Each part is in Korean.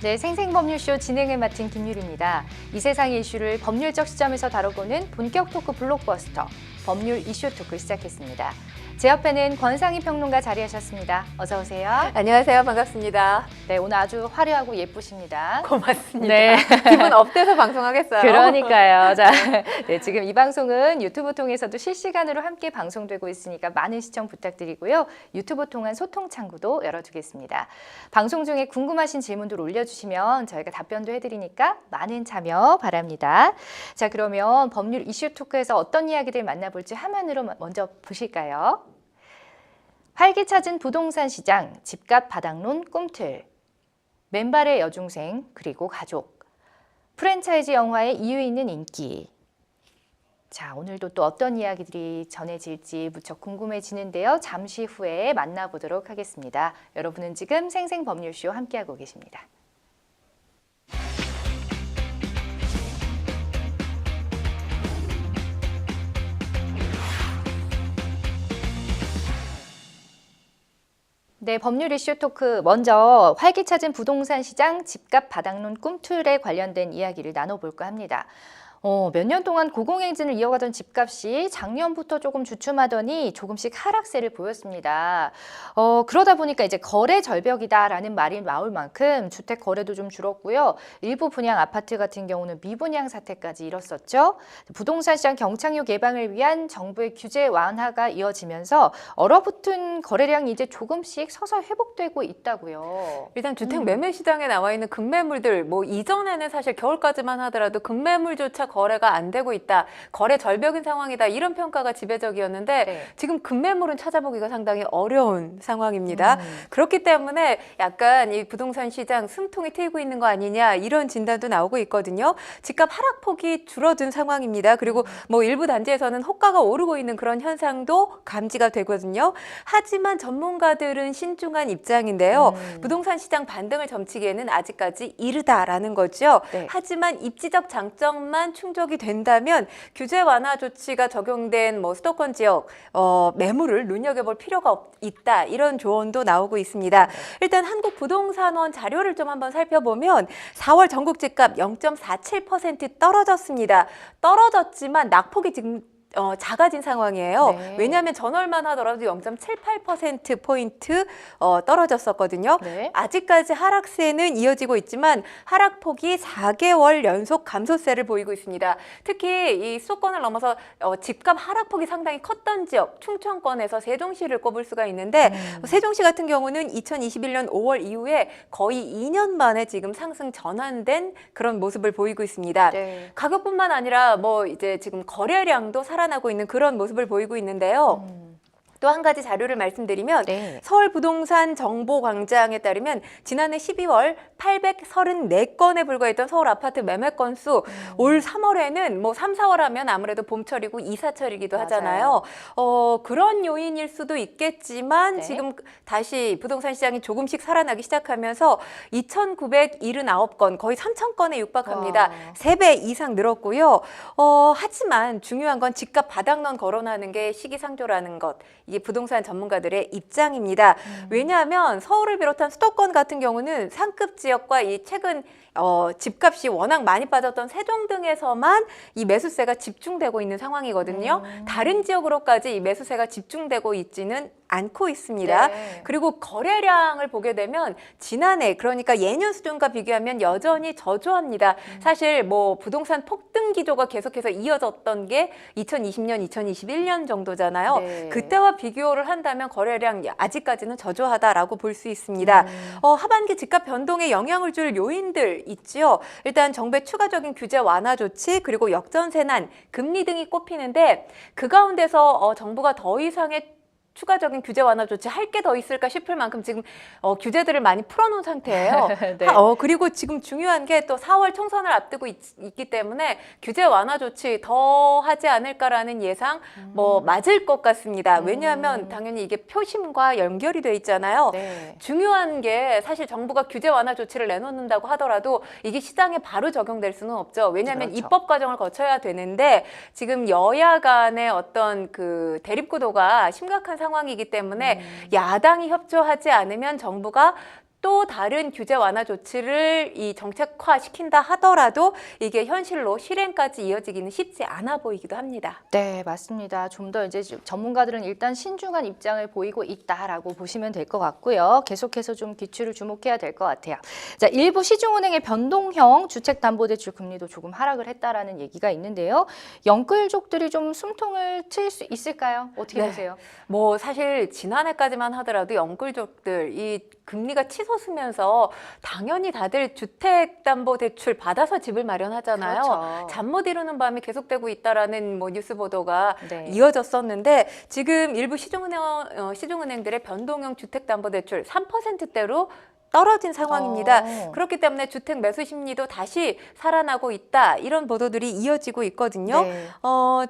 네, 생생법률쇼 진행을 맡은 김유리입니다. 이 세상의 이슈를 법률적 시점에서 다뤄보는 본격 토크 블록버스터, 법률 이슈 토크 시작했습니다. 제 옆에는 권상희 평론가 자리하셨습니다. 어서 오세요. 안녕하세요. 반갑습니다. 네, 오늘 아주 화려하고 예쁘십니다. 고맙습니다. 네. 기분 업돼서 방송하겠어요. 그러니까요. 자, 네, 지금 이 방송은 유튜브 통해서도 실시간으로 함께 방송되고 있으니까 많은 시청 부탁드리고요. 유튜브 통한 소통 창구도 열어두겠습니다. 방송 중에 궁금하신 질문들 올려주시면 저희가 답변도 해드리니까 많은 참여 바랍니다. 자, 그러면 법률 이슈 토크에서 어떤 이야기들 만나볼지 화면으로 먼저 보실까요? 활기차진 부동산 시장, 집값 바닥론 꿈틀, 맨발의 여중생, 그리고 가족, 프랜차이즈 영화의 이유 있는 인기. 자, 오늘도 또 어떤 이야기들이 전해질지 무척 궁금해지는데요. 잠시 후에 만나보도록 하겠습니다. 여러분은 지금 생생법률쇼 함께하고 계십니다. 네, 법률 이슈 토크 먼저 활기차진 부동산 시장 집값 바닥론 꿈틀에 관련된 이야기를 나눠볼까 합니다. 몇 년 동안 고공행진을 이어가던 집값이 작년부터 조금 주춤하더니 조금씩 하락세를 보였습니다. 그러다 보니까 이제 거래 절벽이다라는 말이 나올 만큼 주택 거래도 좀 줄었고요. 일부 분양 아파트 같은 경우는 미분양 사태까지 일었었죠. 부동산 시장 경착륙 예방을 위한 정부의 규제 완화가 이어지면서 얼어붙은 거래량이 이제 조금씩 서서히 회복되고 있다고요. 일단 주택 매매 시장에 나와 있는 급매물들, 이전에는 사실 겨울까지만 하더라도 급매물조차 거래가 안 되고 있다, 거래 절벽인 상황이다, 이런 평가가 지배적이었는데 네. 지금 급매물은 찾아보기가 상당히 어려운 상황입니다. 그렇기 때문에 약간 이 부동산 시장 숨통이 트이고 있는 거 아니냐, 이런 진단도 나오고 있거든요. 집값 하락폭이 줄어든 상황입니다. 그리고 일부 단지에서는 호가가 오르고 있는 그런 현상도 감지가 되거든요. 하지만 전문가들은 신중한 입장인데요. 부동산 시장 반등을 점치기에는 아직까지 이르다라는 거죠. 네. 하지만 입지적 장점만 충족이 된다면 규제 완화 조치가 적용된 수도권 지역 매물을 눈여겨볼 필요가 있다, 이런 조언도 나오고 있습니다. 일단 한국부동산원 자료를 좀 한번 살펴보면 4월 전국 집값 0.47% 떨어졌습니다. 떨어졌지만 낙폭이 지금 작아진 상황이에요. 네. 왜냐하면 전월만 하더라도 0.78%포인트 떨어졌었거든요. 네. 아직까지 하락세는 이어지고 있지만 하락폭이 4개월 연속 감소세를 보이고 있습니다. 특히 이 수도권을 넘어서 집값 하락폭이 상당히 컸던 지역, 충청권에서 세종시를 꼽을 수가 있는데 세종시 같은 경우는 2021년 5월 이후에 거의 2년 만에 지금 상승 전환된 그런 모습을 보이고 있습니다. 네. 가격뿐만 아니라 이제 지금 거래량도 살아나고 있는 그런 모습을 보이고 있는데요. 또 한 가지 자료를 말씀드리면 네. 서울부동산정보광장에 따르면 지난해 12월 834건에 불과했던 서울 아파트 매매 건수 올 3월에는 3, 4월 하면 아무래도 봄철이고 이사철이기도 하잖아요. 그런 요인일 수도 있겠지만 네. 지금 다시 부동산 시장이 조금씩 살아나기 시작하면서 2,979건, 거의 3,000건에 육박합니다. 와. 3배 이상 늘었고요. 하지만 중요한 건 집값 바닥론 거론하는 게 시기상조라는 것. 이게 부동산 전문가들의 입장입니다. 왜냐하면 서울을 비롯한 수도권 같은 경우는 상급 지역과 이 최근 집값이 워낙 많이 빠졌던 세종 등에서만 이 매수세가 집중되고 있는 상황이거든요. 다른 지역으로까지 이 매수세가 집중되고 있지는 않고 있습니다. 네. 그리고 거래량을 보게 되면 지난해, 그러니까 예년 수준과 비교하면 여전히 저조합니다. 사실 부동산 폭등 기조가 계속해서 이어졌던 게 2020년, 2021년 정도잖아요. 네. 그때와 비교를 한다면 거래량 아직까지는 저조하다라고 볼 수 있습니다. 하반기 집값 변동에 영향을 줄 요인들 있지요. 일단 정부의 추가적인 규제 완화 조치, 그리고 역전세난, 금리 등이 꼽히는데 그 가운데서 정부가 더 이상의 추가적인 규제 완화 조치 할 게 더 있을까 싶을 만큼 지금 규제들을 많이 풀어놓은 상태예요. 네. 그리고 지금 중요한 게 또 4월 총선을 앞두고 있기 때문에 규제 완화 조치 더 하지 않을까라는 예상 맞을 것 같습니다. 왜냐하면 당연히 이게 표심과 연결이 돼 있잖아요. 네. 중요한 게 사실 정부가 규제 완화 조치를 내놓는다고 하더라도 이게 시장에 바로 적용될 수는 없죠. 왜냐하면 그렇죠. 입법 과정을 거쳐야 되는데 지금 여야 간의 어떤 그 대립구도가 심각한 상황이기 때문에 야당이 협조하지 않으면 정부가 또 다른 규제 완화 조치를 이 정책화시킨다 하더라도 이게 현실로 실행까지 이어지기는 쉽지 않아 보이기도 합니다. 네, 맞습니다. 좀 더 이제 전문가들은 일단 신중한 입장을 보이고 있다라고 보시면 될 것 같고요. 계속해서 좀 기출을 주목해야 될 것 같아요. 자, 일부 시중은행의 변동형 주택담보대출 금리도 조금 하락을 했다라는 얘기가 있는데요. 영끌족들이 좀 숨통을 트일 수 있을까요? 어떻게 네. 보세요? 뭐 사실 지난해까지만 하더라도 영끌족들 이 금리가 치솟으면서 당연히 다들 주택담보대출 받아서 집을 마련하잖아요. 그렇죠. 잠 못 이루는 밤이 계속되고 있다라는 뭐 뉴스 보도가 네. 이어졌었는데 지금 일부 시중은행들의 변동형 주택담보대출 3%대로 떨어진 상황입니다. 그렇기 때문에 주택 매수 심리도 다시 살아나고 있다. 이런 보도들이 이어지고 있거든요. 네.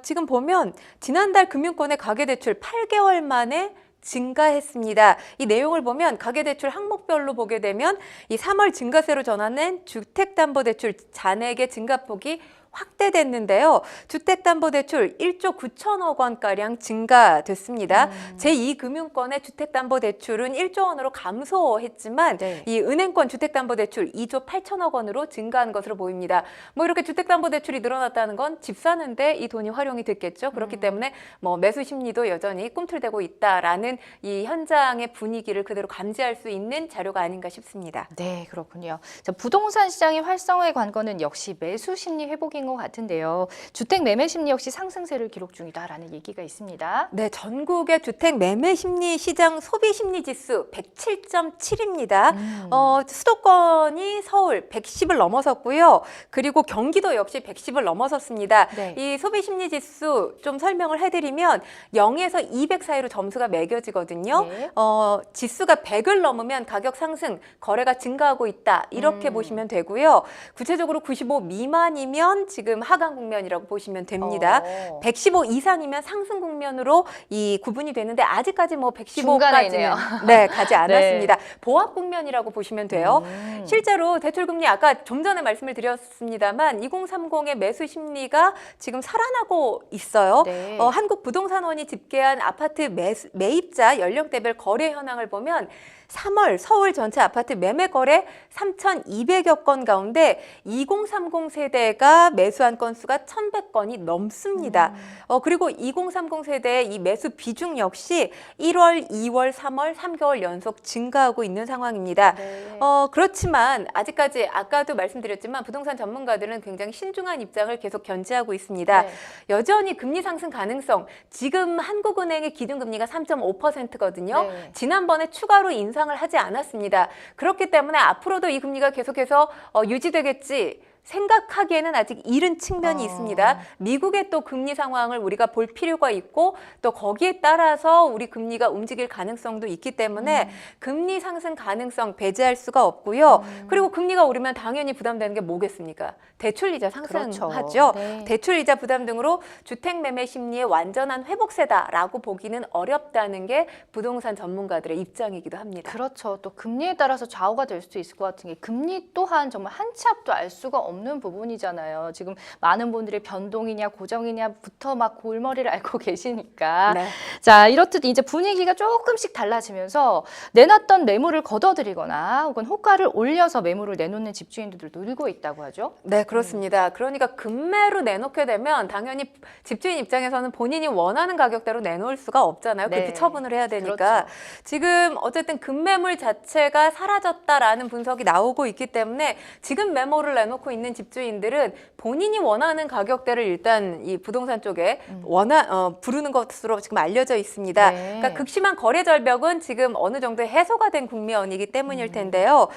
지금 보면 지난달 금융권의 가계대출 8개월 만에 증가했습니다. 이 내용을 보면 가계대출 항목별로 보게 되면 이 3월 증가세로 전환된 주택담보대출 잔액의 증가폭이 확대됐는데요. 주택담보대출 1조 9천억 원가량 증가됐습니다. 제2금융권의 주택담보대출은 1조 원으로 감소했지만 네. 이 은행권 주택담보대출 2조 8천억 원으로 증가한 것으로 보입니다. 뭐 이렇게 주택담보대출이 늘어났다는 건 집 사는데 이 돈이 활용이 됐겠죠. 그렇기 때문에 뭐 매수 심리도 여전히 꿈틀대고 있다라는 이 현장의 분위기를 그대로 감지할 수 있는 자료가 아닌가 싶습니다. 네, 그렇군요. 자, 부동산 시장의 활성화의 관건은 역시 매수 심리 회복인 것 같은데요. 주택 매매 심리 역시 상승세를 기록 중이다라는 얘기가 있습니다. 네, 전국의 주택 매매 심리 시장 소비 심리 지수 107.7입니다. 수도권이 서울 110을 넘어섰고요. 그리고 경기도 역시 110을 넘어섰습니다. 네. 이 소비 심리 지수 좀 설명을 해드리면 0에서 200 사이로 점수가 매겨지거든요. 네. 지수가 100을 넘으면 가격 상승, 거래가 증가하고 있다. 이렇게 보시면 되고요. 구체적으로 95 미만이면 지금 하강 국면이라고 보시면 됩니다. 115 이상이면 상승 국면으로 이 구분이 되는데 아직까지 뭐 중간에 115까지는 있네요. 네, 가지 않았습니다. 보합 국면이라고 보시면 돼요. 음. 실제로 대출금리 아까 좀 전에 말씀을 드렸습니다만 2030의 매수 심리가 지금 살아나고 있어요. 네. 한국부동산원이 집계한 아파트 매입자 연령대별 거래 현황을 보면 3월 서울 전체 아파트 매매 거래 3,200여 건 가운데 2030 세대가 매수한 건수가 1,100건이 넘습니다. 그리고 2030 세대의 이 매수 비중 역시 1월, 2월, 3월 3개월 연속 증가하고 있는 상황입니다. 네. 그렇지만 아직까지 아까도 말씀드렸지만 부동산 전문가들은 굉장히 신중한 입장을 계속 견지하고 있습니다. 네. 여전히 금리 상승 가능성, 지금 한국은행의 기준금리가 3.5%거든요. 네. 지난번에 추가로 인상을 하지 않았습니다. 그렇기 때문에 앞으로도 이 금리가 계속해서 유지되겠지 생각하기에는 아직 이른 측면이 있습니다. 미국의 또 금리 상황을 우리가 볼 필요가 있고 또 거기에 따라서 우리 금리가 움직일 가능성도 있기 때문에 금리 상승 가능성 배제할 수가 없고요. 그리고 금리가 오르면 당연히 부담되는 게 뭐겠습니까? 대출이자 상승하죠. 그렇죠. 네. 대출이자 부담 등으로 주택 매매 심리의 완전한 회복세다라고 보기는 어렵다는 게 부동산 전문가들의 입장이기도 합니다. 그렇죠. 또 금리에 따라서 좌우가 될 수도 있을 것 같은 게 금리 또한 정말 한 치 앞도 알 수가 없는 부분이잖아요. 지금 많은 분들이 변동이냐 고정이냐부터 막 골머리를 앓고 계시니까. 네. 자, 이렇듯 이제 분위기가 조금씩 달라지면서 내놨던 매물을 걷어들이거나 혹은 호가를 올려서 매물을 내놓는 집주인들도 늘고 있다고 하죠. 네, 그렇습니다. 그러니까 급매로 내놓게 되면 당연히 집주인 입장에서는 본인이 원하는 가격대로 내놓을 수가 없잖아요. 그렇게 네. 처분을 해야 되니까. 그렇죠. 지금 어쨌든 급매물 자체가 사라졌다라는 분석이 나오고 있기 때문에 지금 매물을 내놓고 있는 집주인들은 본인이 원하는 가격대를 일단 이 부동산 쪽에 부르는 것으로 지금 알려져 있습니다. 네. 그러니까 극심한 거래 절벽은 지금 어느 정도 해소가 된 국면이기 때문일 텐데요.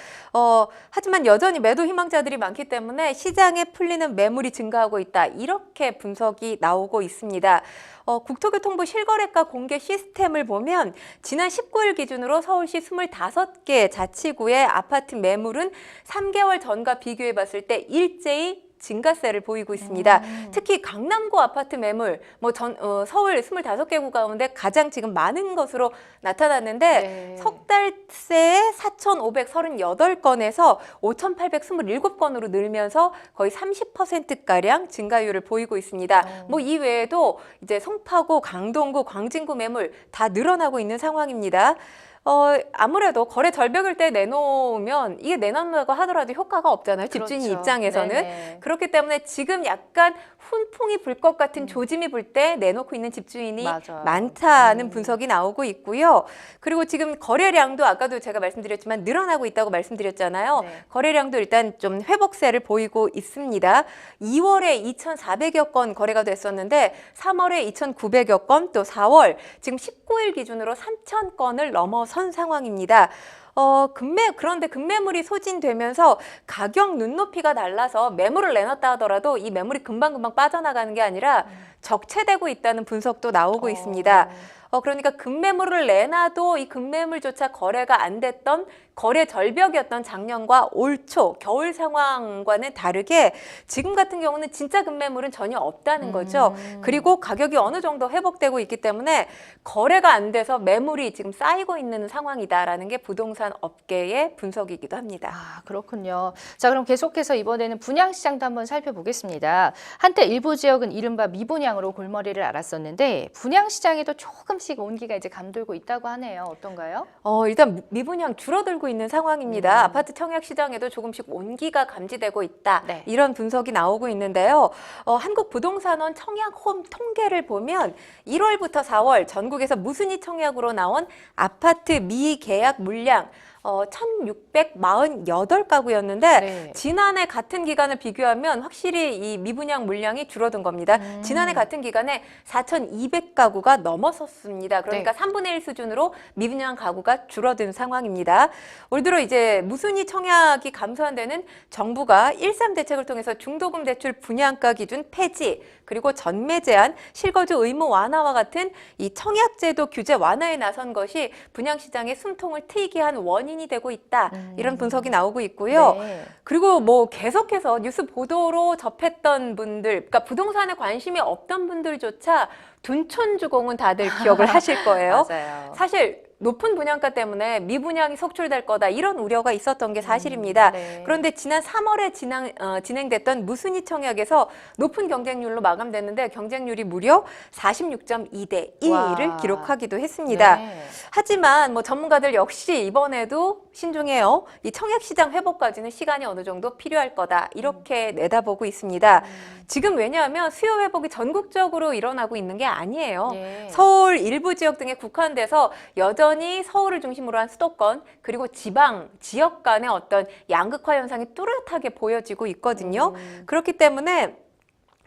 하지만 여전히 매도 희망자들이 많기 때문에 시장에 풀리는 매물이 증가하고 있다. 이렇게 분석이 나오고 있습니다. 국토교통부 실거래가 공개 시스템을 보면 지난 19일 기준으로 서울시 25개 자치구의 아파트 매물은 3개월 전과 비교해 봤을 때 일제히 증가세를 보이고 있습니다. 특히 강남구 아파트 매물, 서울 25개 구 가운데 가장 지금 많은 것으로 나타났는데 네. 석 달 새에 4,538건에서 5,827건으로 늘면서 거의 30%가량 증가율을 보이고 있습니다. 이 외에도 이제 송파구, 강동구, 광진구 매물 다 늘어나고 있는 상황입니다. 아무래도 거래 절벽일 때 내놓으면 이게 내놓는다고 하더라도 효과가 없잖아요. 집주인 그렇죠. 입장에서는. 네네. 그렇기 때문에 지금 약간 훈풍이 불 것 같은 조짐이 불 때 내놓고 있는 집주인이 맞아요. 많다는 분석이 나오고 있고요. 그리고 지금 거래량도 아까도 제가 말씀드렸지만 늘어나고 있다고 말씀드렸잖아요. 네. 거래량도 일단 좀 회복세를 보이고 있습니다. 2월에 2,400여 건 거래가 됐었는데 3월에 2,900여 건, 또 4월 지금 19일 기준으로 3,000건을 넘어선 상황입니다. 그런데 급매물이 소진되면서 가격 눈높이가 달라서 매물을 내놨다 하더라도 이 매물이 금방금방 빠져나가는 게 아니라 적체되고 있다는 분석도 나오고 있습니다. 그러니까 급매물을 내놔도 이 급매물조차 거래가 안 됐던 거래 절벽이었던 작년과 올 초 겨울 상황과는 다르게 지금 같은 경우는 진짜 급매물은 전혀 없다는 거죠. 그리고 가격이 어느 정도 회복되고 있기 때문에 거래가 안 돼서 매물이 지금 쌓이고 있는 상황이다라는 게 부동산 업계의 분석이기도 합니다. 아, 그렇군요. 자, 그럼 계속해서 이번에는 분양시장도 한번 살펴보겠습니다. 한때 일부 지역은 이른바 미분양으로 골머리를 앓았었는데 분양시장에도 조금씩 온기가 이제 감돌고 있다고 하네요. 어떤가요? 일단 미분양 줄어들고 있는 상황입니다. 아파트 청약 시장에도 조금씩 온기가 감지되고 있다. 네. 이런 분석이 나오고 있는데요. 한국부동산원 청약홈 통계를 보면 1월부터 4월 전국에서 무순위 청약으로 나온 아파트 미계약 물량 1,648가구였는데 네. 지난해 같은 기간을 비교하면 확실히 이 미분양 물량이 줄어든 겁니다. 지난해 같은 기간에 4,200가구가 넘어섰습니다. 그러니까 네. 3분의 1 수준으로 미분양 가구가 줄어든 상황입니다. 올 들어 이제 무순위 청약이 감소한 데는 정부가 1.3 대책을 통해서 중도금 대출 분양가 기준 폐지, 그리고 전매 제한, 실거주 의무 완화와 같은 이 청약제도 규제 완화에 나선 것이 분양시장의 숨통을 트이게 한 원인이 되고 있다. 이런 분석이 나오고 있고요. 네. 그리고 뭐 계속해서 뉴스 보도로 접했던 분들, 그러니까 부동산에 관심이 없던 분들조차 둔촌주공은 다들 기억을 하실 거예요. 맞아요. 사실 높은 분양가 때문에 미분양이 속출될 거다 이런 우려가 있었던 게 사실입니다. 네. 그런데 지난 3월에 진행됐던 무순위 청약에서 높은 경쟁률로 마감됐는데 경쟁률이 무려 46.2대 1을 와. 기록하기도 했습니다. 네. 하지만 뭐 전문가들 역시 이번에도 신중해요. 이 청약 시장 회복까지는 시간이 어느 정도 필요할 거다 이렇게 내다보고 있습니다. 지금 왜냐하면 수요 회복이 전국적으로 일어나고 있는 게 아니에요. 예. 서울 일부 지역 등에 국한돼서 여전히 서울을 중심으로 한 수도권 그리고 지방 지역 간의 어떤 양극화 현상이 뚜렷하게 보여지고 있거든요. 그렇기 때문에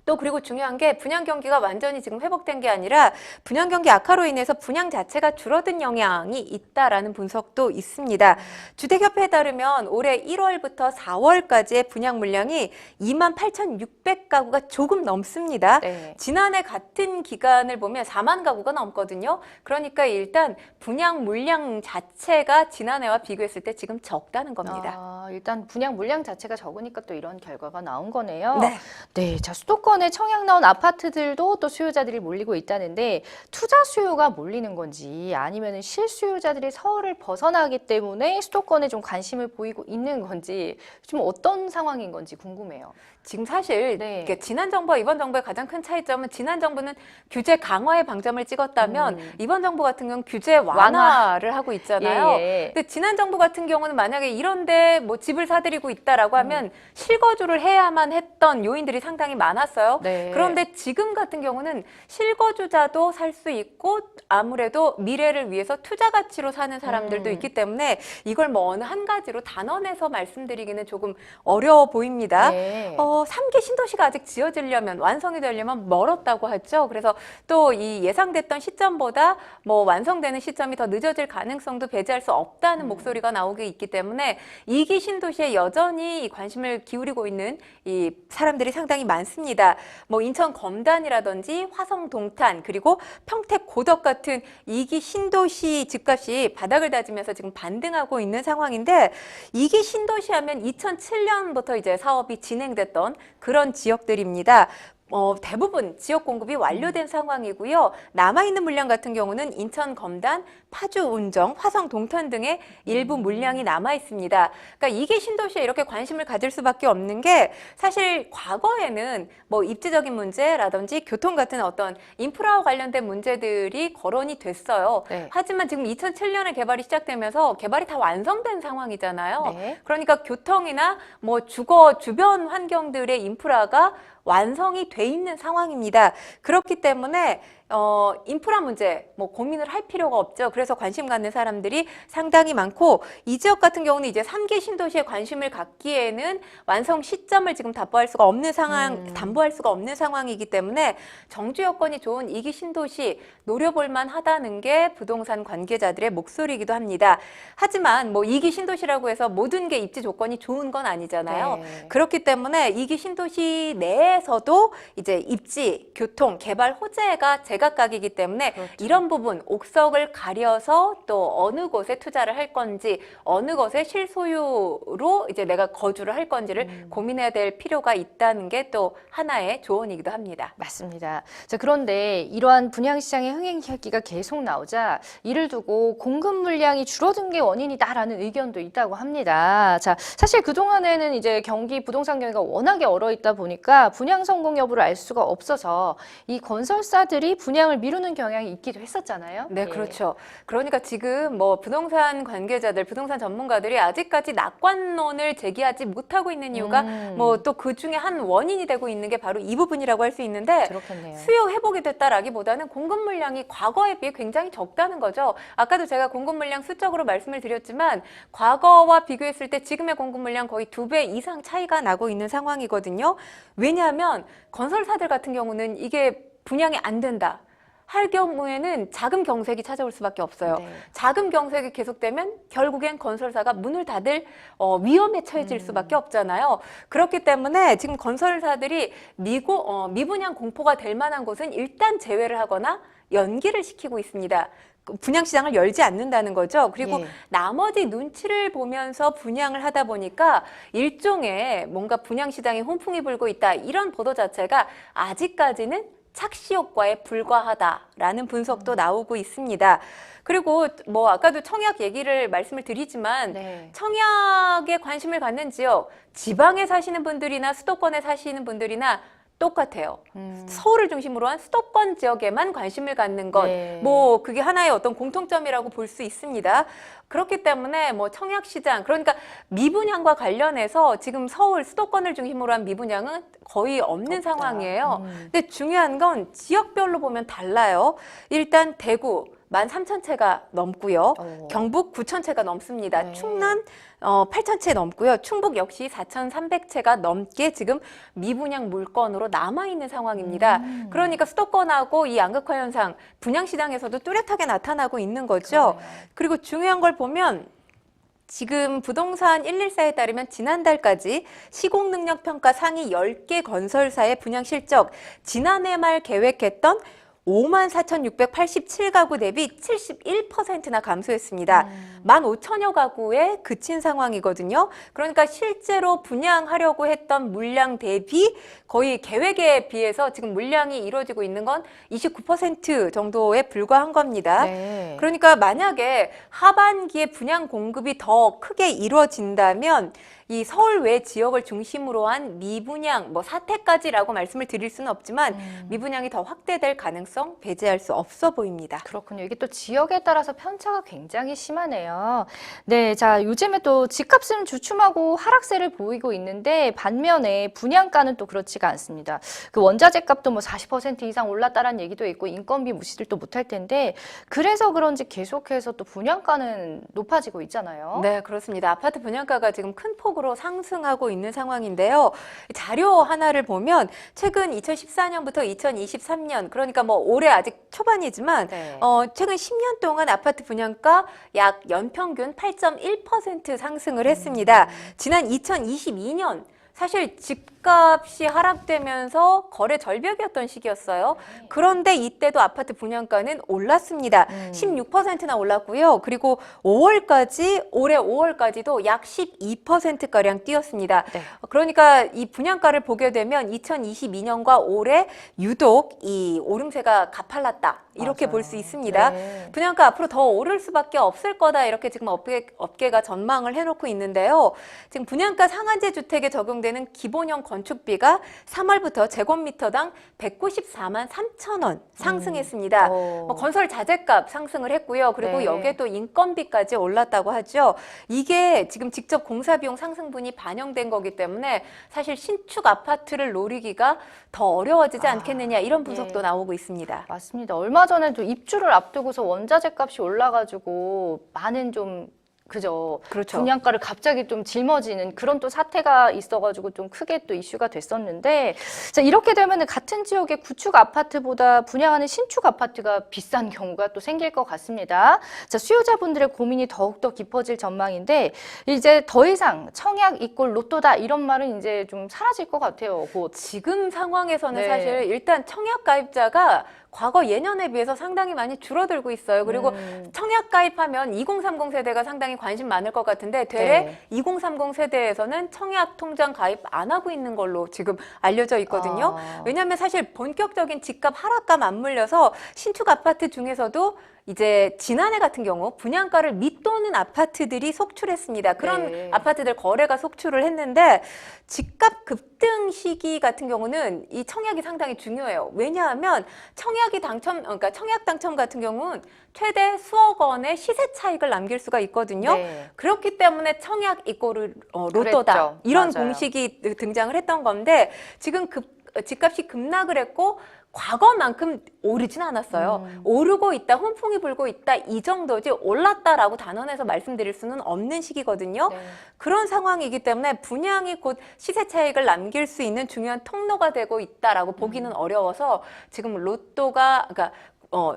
또 그리고 중요한 게 분양 경기가 완전히 지금 회복된 게 아니라 분양 경기 악화로 인해서 분양 자체가 줄어든 영향이 있다라는 분석도 있습니다. 주택협회에 따르면 올해 1월부터 4월까지의 분양 물량이 28,600가구가 조금 넘습니다. 네. 지난해 같은 기간을 보면 4만 가구가 넘거든요. 그러니까 일단 분양 물량 자체가 지난해와 비교했을 때 지금 적다는 겁니다. 아, 일단 분양 물량 자체가 적으니까 또 이런 결과가 나온 거네요. 네. 네, 자, 수도권에 청약 나온 아파트들도 또 수요자들이 몰리고 있다는데 투자 수요가 몰리는 건지 아니면 실수요자들이 서울을 벗어나기 때문에 수도권에 좀 관심을 보이고 있는 건지 좀 어떤 상황인 건지 궁금해요. 지금 사실 네. 이게 지난 정부와 이번 정부의 가장 큰 차이점은 지난 정부는 규제 강화의 방점을 찍었다면 이번 정부 같은 경우는 규제 완화를 하고 있잖아요. 예. 근데 지난 정부 같은 경우는 만약에 이런데 뭐 집을 사들이고 있다라고 하면 실거주를 해야만 했던 요인들이 상당히 많았어요. 네. 그런데 지금 같은 경우는 실거주자도 살 수 있고 아무래도 미래를 위해서 투자 가치로 사는 사람들도 있기 때문에 이걸 뭐 어느 한 가지로 단언해서 말씀드리기는 조금 어려워 보입니다. 네. 3기 신도시가 아직 지어지려면 완성이 되려면 멀었다고 하죠. 그래서 또 이 예상됐던 시점보다 뭐 완성되는 시점이 더 늦어질 가능성도 배제할 수 없다는 목소리가 나오고 있기 때문에 2기 신도시에 여전히 관심을 기울이고 있는 이 사람들이 상당히 많습니다. 뭐 인천 검단이라든지 화성 동탄 그리고 평택 고덕 같은 2기 신도시 집값이 바닥을 다지면서 지금 반등하고 있는 상황인데 2기 신도시 하면 2007년부터 이제 사업이 진행됐던 그런 지역들입니다. 대부분 지역 공급이 완료된 상황이고요. 남아있는 물량 같은 경우는 인천 검단, 파주 운정, 화성 동탄 등의 일부 물량이 남아 있습니다. 그러니까 이게 신도시에 이렇게 관심을 가질 수밖에 없는 게 사실 과거에는 뭐 입지적인 문제라든지 교통 같은 어떤 인프라와 관련된 문제들이 거론이 됐어요. 네. 하지만 지금 2007년에 개발이 시작되면서 개발이 다 완성된 상황이잖아요. 네. 그러니까 교통이나 뭐 주거 주변 환경들의 인프라가 완성이 돼 있는 상황입니다. 그렇기 때문에 인프라 문제 뭐 고민을 할 필요가 없죠. 그래서 관심 갖는 사람들이 상당히 많고 이 지역 같은 경우는 이제 3기 신도시에 관심을 갖기에는 완성 시점을 지금 담보할 수가 없는 상황이기 때문에 정주 여건이 좋은 2기 신도시 노려볼 만하다는 게 부동산 관계자들의 목소리이기도 합니다. 하지만 뭐 2기 신도시라고 해서 모든 게 입지 조건이 좋은 건 아니잖아요. 네. 그렇기 때문에 2기 신도시 내에서도 이제 입지, 교통, 개발 호재가 제각각이기 때문에 그렇죠. 이런 부분 옥석을 가려서 또 어느 곳에 투자를 할 건지 어느 것에 실소유로 이제 내가 거주를 할 건지를 고민해야 될 필요가 있다는 게 또 하나의 조언이기도 합니다. 맞습니다. 자, 그런데 이러한 분양시장의 흥행 이야기가 계속 나오자 이를 두고 공급 물량이 줄어든 게 원인이다라는 의견도 있다고 합니다. 자, 사실 그동안에는 이제 부동산 경기가 워낙에 얼어 있다 보니까 분양 성공 여부를 알 수가 없어서 이 건설사들이 분양을 미루는 경향이 있기도 했었잖아요. 네, 예. 그렇죠. 그러니까 지금 뭐 부동산 관계자들, 부동산 전문가들이 아직까지 낙관론을 제기하지 못하고 있는 이유가 뭐 또 그 중에 한 원인이 되고 있는 게 바로 이 부분이라고 할 수 있는데 그렇겠네요. 수요 회복이 됐다라기보다는 공급 물량이 과거에 비해 굉장히 적다는 거죠. 아까도 제가 공급 물량 수적으로 말씀을 드렸지만 과거와 비교했을 때 지금의 공급 물량 거의 2배 이상 차이가 나고 있는 상황이거든요. 왜냐하면 건설사들 같은 경우는 이게 분양이 안 된다 할 경우에는 자금 경색이 찾아올 수밖에 없어요. 네. 자금 경색이 계속되면 결국엔 건설사가 문을 닫을 위험에 처해질 수밖에 없잖아요. 그렇기 때문에 지금 건설사들이 미분양 공포가 될 만한 곳은 일단 제외를 하거나 연기를 시키고 있습니다. 분양시장을 열지 않는다는 거죠. 그리고 예. 나머지 눈치를 보면서 분양을 하다 보니까 일종의 뭔가 분양시장에 훈풍이 불고 있다 이런 보도 자체가 아직까지는 착시 효과에 불과하다라는 분석도 나오고 있습니다. 그리고 뭐 아까도 청약 얘기를 말씀을 드리지만 네. 청약에 관심을 갖는 지역, 지방에 사시는 분들이나 수도권에 사시는 분들이나 똑같아요. 서울을 중심으로 한 수도권 지역에만 관심을 갖는 것, 네. 뭐 그게 하나의 어떤 공통점이라고 볼 수 있습니다. 그렇기 때문에 뭐 청약 시장, 그러니까 미분양과 관련해서 지금 서울 수도권을 중심으로 한 미분양은 거의 없는 없다. 상황이에요. 근데 중요한 건 지역별로 보면 달라요. 일단 대구 13,000채가 넘고요. 경북 9,000채가 넘습니다. 네. 충남 8,000채 넘고요. 충북 역시 4,300채가 넘게 지금 미분양 물건으로 남아있는 상황입니다. 그러니까 수도권하고 이 양극화 현상 분양시장에서도 뚜렷하게 나타나고 있는 거죠. 그러네요. 그리고 중요한 걸 보면 지금 부동산 114에 따르면 지난달까지 시공능력평가 상위 10개 건설사의 분양 실적 지난해 말 계획했던 54,687가구 대비 71%나 감소했습니다. 15,000여 가구에 그친 상황이거든요. 그러니까 실제로 분양하려고 했던 물량 대비 거의 계획에 비해서 지금 물량이 이루어지고 있는 건 29% 정도에 불과한 겁니다. 네. 그러니까 만약에 하반기에 분양 공급이 더 크게 이루어진다면 이 서울 외 지역을 중심으로 한 미분양, 뭐 사태까지라고 말씀을 드릴 수는 없지만 미분양이 더 확대될 가능성 배제할 수 없어 보입니다. 그렇군요. 이게 또 지역에 따라서 편차가 굉장히 심하네요. 네, 자, 요즘에 또 집값은 주춤하고 하락세를 보이고 있는데 반면에 분양가는 또 그렇지가 않습니다. 그 원자재 값도 뭐 40% 이상 올랐다라는 얘기도 있고 인건비 무시를 또 못할 텐데 그래서 그런지 계속해서 또 분양가는 높아지고 있잖아요. 네, 그렇습니다. 아파트 분양가가 지금 큰 폭으로 상승하고 있는 상황인데요. 자료 하나를 보면 최근 2014년부터 2023년, 그러니까 뭐 올해 아직 초반이지만 네. 최근 10년 동안 아파트 분양가 약 연평균 8.1% 상승을 했습니다. 지난 2022년 사실 집값이 하락되면서 거래 절벽이었던 시기였어요. 그런데 이때도 아파트 분양가는 올랐습니다. 16%나 올랐고요. 그리고 올해 5월까지도 약 12%가량 뛰었습니다. 네. 그러니까 이 분양가를 보게 되면 2022년과 올해 유독 이 오름세가 가팔랐다. 이렇게 맞아요. 볼 수 있습니다. 네. 분양가 앞으로 더 오를 수밖에 없을 거다. 이렇게 지금 업계가 전망을 해놓고 있는데요. 지금 분양가 상한제 주택에 적용되는 기본형 건축비가 3월부터 제곱미터당 194만 3천 원 상승했습니다. 뭐 건설 자재값 상승을 했고요. 그리고 네. 여기에 또 인건비까지 올랐다고 하죠. 이게 지금 직접 공사비용 상승분이 반영된 거기 때문에 사실 신축 아파트를 노리기가 더 어려워지지 않겠느냐 이런 분석도 예. 나오고 있습니다. 맞습니다. 얼마 전에도 입주를 앞두고서 원자재 값이 올라가지고 많은 좀 그죠. 그렇죠. 분양가를 갑자기 좀 짊어지는 그런 또 사태가 있어가지고 좀 크게 또 이슈가 됐었는데, 자, 이렇게 되면은 같은 지역의 구축 아파트보다 분양하는 신축 아파트가 비싼 경우가 또 생길 것 같습니다. 자, 수요자분들의 고민이 더욱더 깊어질 전망인데, 이제 더 이상 청약 이꼴 로또다 이런 말은 이제 좀 사라질 것 같아요. 곧. 지금 상황에서는 네. 사실 일단 청약 가입자가 과거 예년에 비해서 상당히 많이 줄어들고 있어요. 그리고 청약 가입하면 2030 세대가 상당히 관심 많을 것 같은데 되레 네. 2030 세대에서는 청약 통장 가입 안 하고 있는 걸로 지금 알려져 있거든요. 왜냐하면 사실 본격적인 집값 하락과 맞물려서 신축 아파트 중에서도 이제 지난해 같은 경우 분양가를 밑도는 아파트들이 속출했습니다. 그런 네. 아파트들 거래가 속출을 했는데 집값 급등 시기 같은 경우는 이 청약이 상당히 중요해요. 왜냐하면 그러니까 청약 당첨 같은 경우는 최대 수억 원의 시세 차익을 남길 수가 있거든요. 네. 그렇기 때문에 청약 이꼬르 로또다 그랬죠. 이런 맞아요. 공식이 등장을 했던 건데 지금 집값이 급락을 했고 과거만큼 오르진 않았어요. 오르고 있다, 훈풍이 불고 있다 이 정도지 올랐다라고 단언해서 말씀드릴 수는 없는 시기거든요. 네. 그런 상황이기 때문에 분양이 곧 시세 차익을 남길 수 있는 중요한 통로가 되고 있다라고 보기는 어려워서 지금 그러니까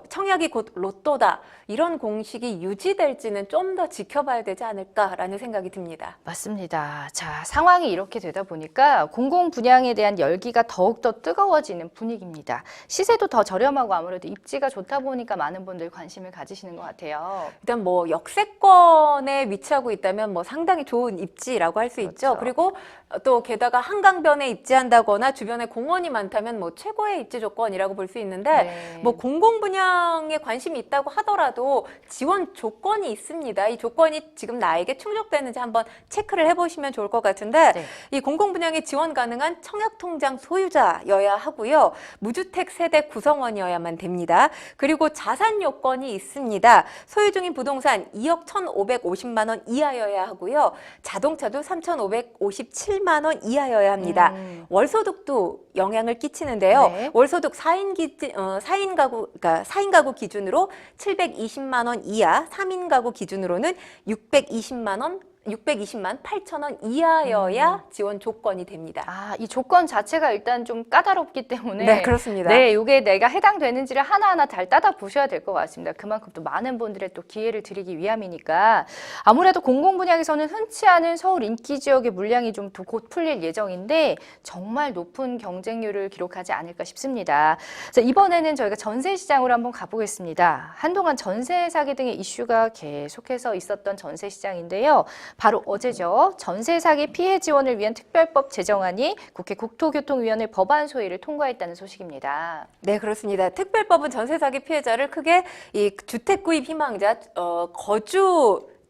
청약이 곧 로또다 이런 공식이 유지될지는 좀 더 지켜봐야 되지 않을까라는 생각이 듭니다. 맞습니다. 자, 상황이 이렇게 되다 보니까 공공 분양에 대한 열기가 더욱더 뜨거워지는 분위기입니다. 시세도 더 저렴하고 아무래도 입지가 좋다 보니까 많은 분들 관심을 가지시는 것 같아요. 일단 뭐 역세권에 위치하고 있다면 뭐 상당히 좋은 입지라고 할 수 있죠. 그렇죠. 그리고 또 게다가 한강변에 입지한다거나 주변에 공원이 많다면 뭐 최고의 입지 조건이라고 볼 수 있는데 네. 뭐 공공 분양에 관심이 있다고 하더라도 지원 조건이 있습니다. 이 조건이 지금 나에게 충족되는지 한번 체크를 해보시면 좋을 것 같은데 네. 이 공공 분양에 지원 가능한 청약통장 소유자여야 하고요. 무주택 세대 구성원이어야만 됩니다. 그리고 자산 요건이 있습니다. 소유 중인 부동산 2억 1,550만 원 이하여야 하고요. 자동차도 3,557만 원 이하여야 합니다. 월소득도 영향을 끼치는데요. 네. 월소득 4인 가구 기준으로 720만 원 이하, 3인 가구 기준으로는 620만 8천 원 이하여야 지원 조건이 됩니다. 아, 이 조건 자체가 일단 좀 까다롭기 때문에 네, 그렇습니다. 네, 이게 내가 해당되는지를 하나하나 잘 따다 보셔야 될 것 같습니다. 그만큼 또 많은 분들의 또 기회를 드리기 위함이니까 아무래도 공공 분양에서는 흔치 않은 서울 인기 지역의 물량이 좀 곧 풀릴 예정인데 정말 높은 경쟁률을 기록하지 않을까 싶습니다. 자, 이번에는 저희가 전세 시장으로 한번 가보겠습니다. 한동안 전세 사기 등의 이슈가 계속해서 있었던 전세 시장인데요. 바로 어제죠. 전세 사기 피해 지원을 위한 특별법 제정안이 국회 국토교통위원회 법안 소위를 통과했다는 소식입니다. 네, 그렇습니다. 특별법은 전세 사기 피해자를 크게 이 주택 구입 희망자,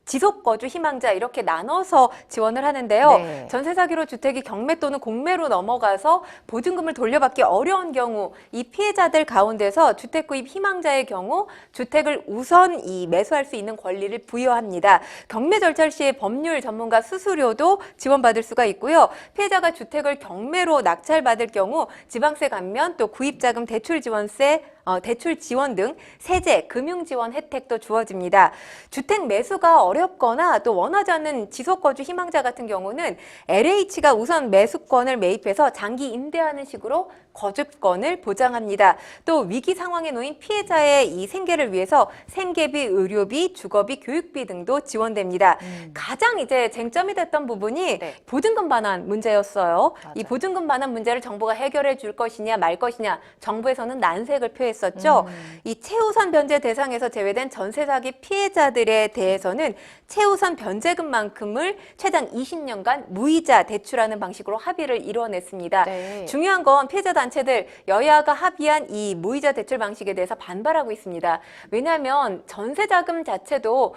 지속 거주 희망자 이렇게 나눠서 지원을 하는데요. 네. 전세 사기로 주택이 경매 또는 공매로 넘어가서 보증금을 돌려받기 어려운 경우 이 피해자들 가운데서 주택 구입 희망자의 경우 주택을 우선 매수할 수 있는 권리를 부여합니다. 경매 절차 시에 법률 전문가 수수료도 지원받을 수가 있고요. 피해자가 주택을 경매로 낙찰받을 경우 지방세 감면 또 구입자금 대출 지원세 대출 지원 등 세제, 금융 지원 혜택도 주어집니다. 주택 매수가 어렵거나 또 원하지 않는 지속 거주 희망자 같은 경우는 LH가 우선 매수권을 매입해서 장기 임대하는 식으로 거주권을 보장합니다. 또 위기 상황에 놓인 피해자의 이 생계를 위해서 생계비, 의료비, 주거비, 교육비 등도 지원됩니다. 가장 이제 쟁점이 됐던 부분이 네. 보증금 반환 문제였어요. 맞아요. 이 보증금 반환 문제를 정부가 해결해 줄 것이냐 말 것이냐 정부에서는 난색을 표했었죠. 이 최우선 변제 대상에서 제외된 전세 사기 피해자들에 대해서는 최우선 변제금만큼을 최장 20년간 무이자 대출하는 방식으로 합의를 이뤄냈습니다. 네. 중요한 건 피해자 단체들 여야가 합의한 이 무이자 대출 방식에 대해서 반발하고 있습니다. 왜냐하면 전세 자금 자체도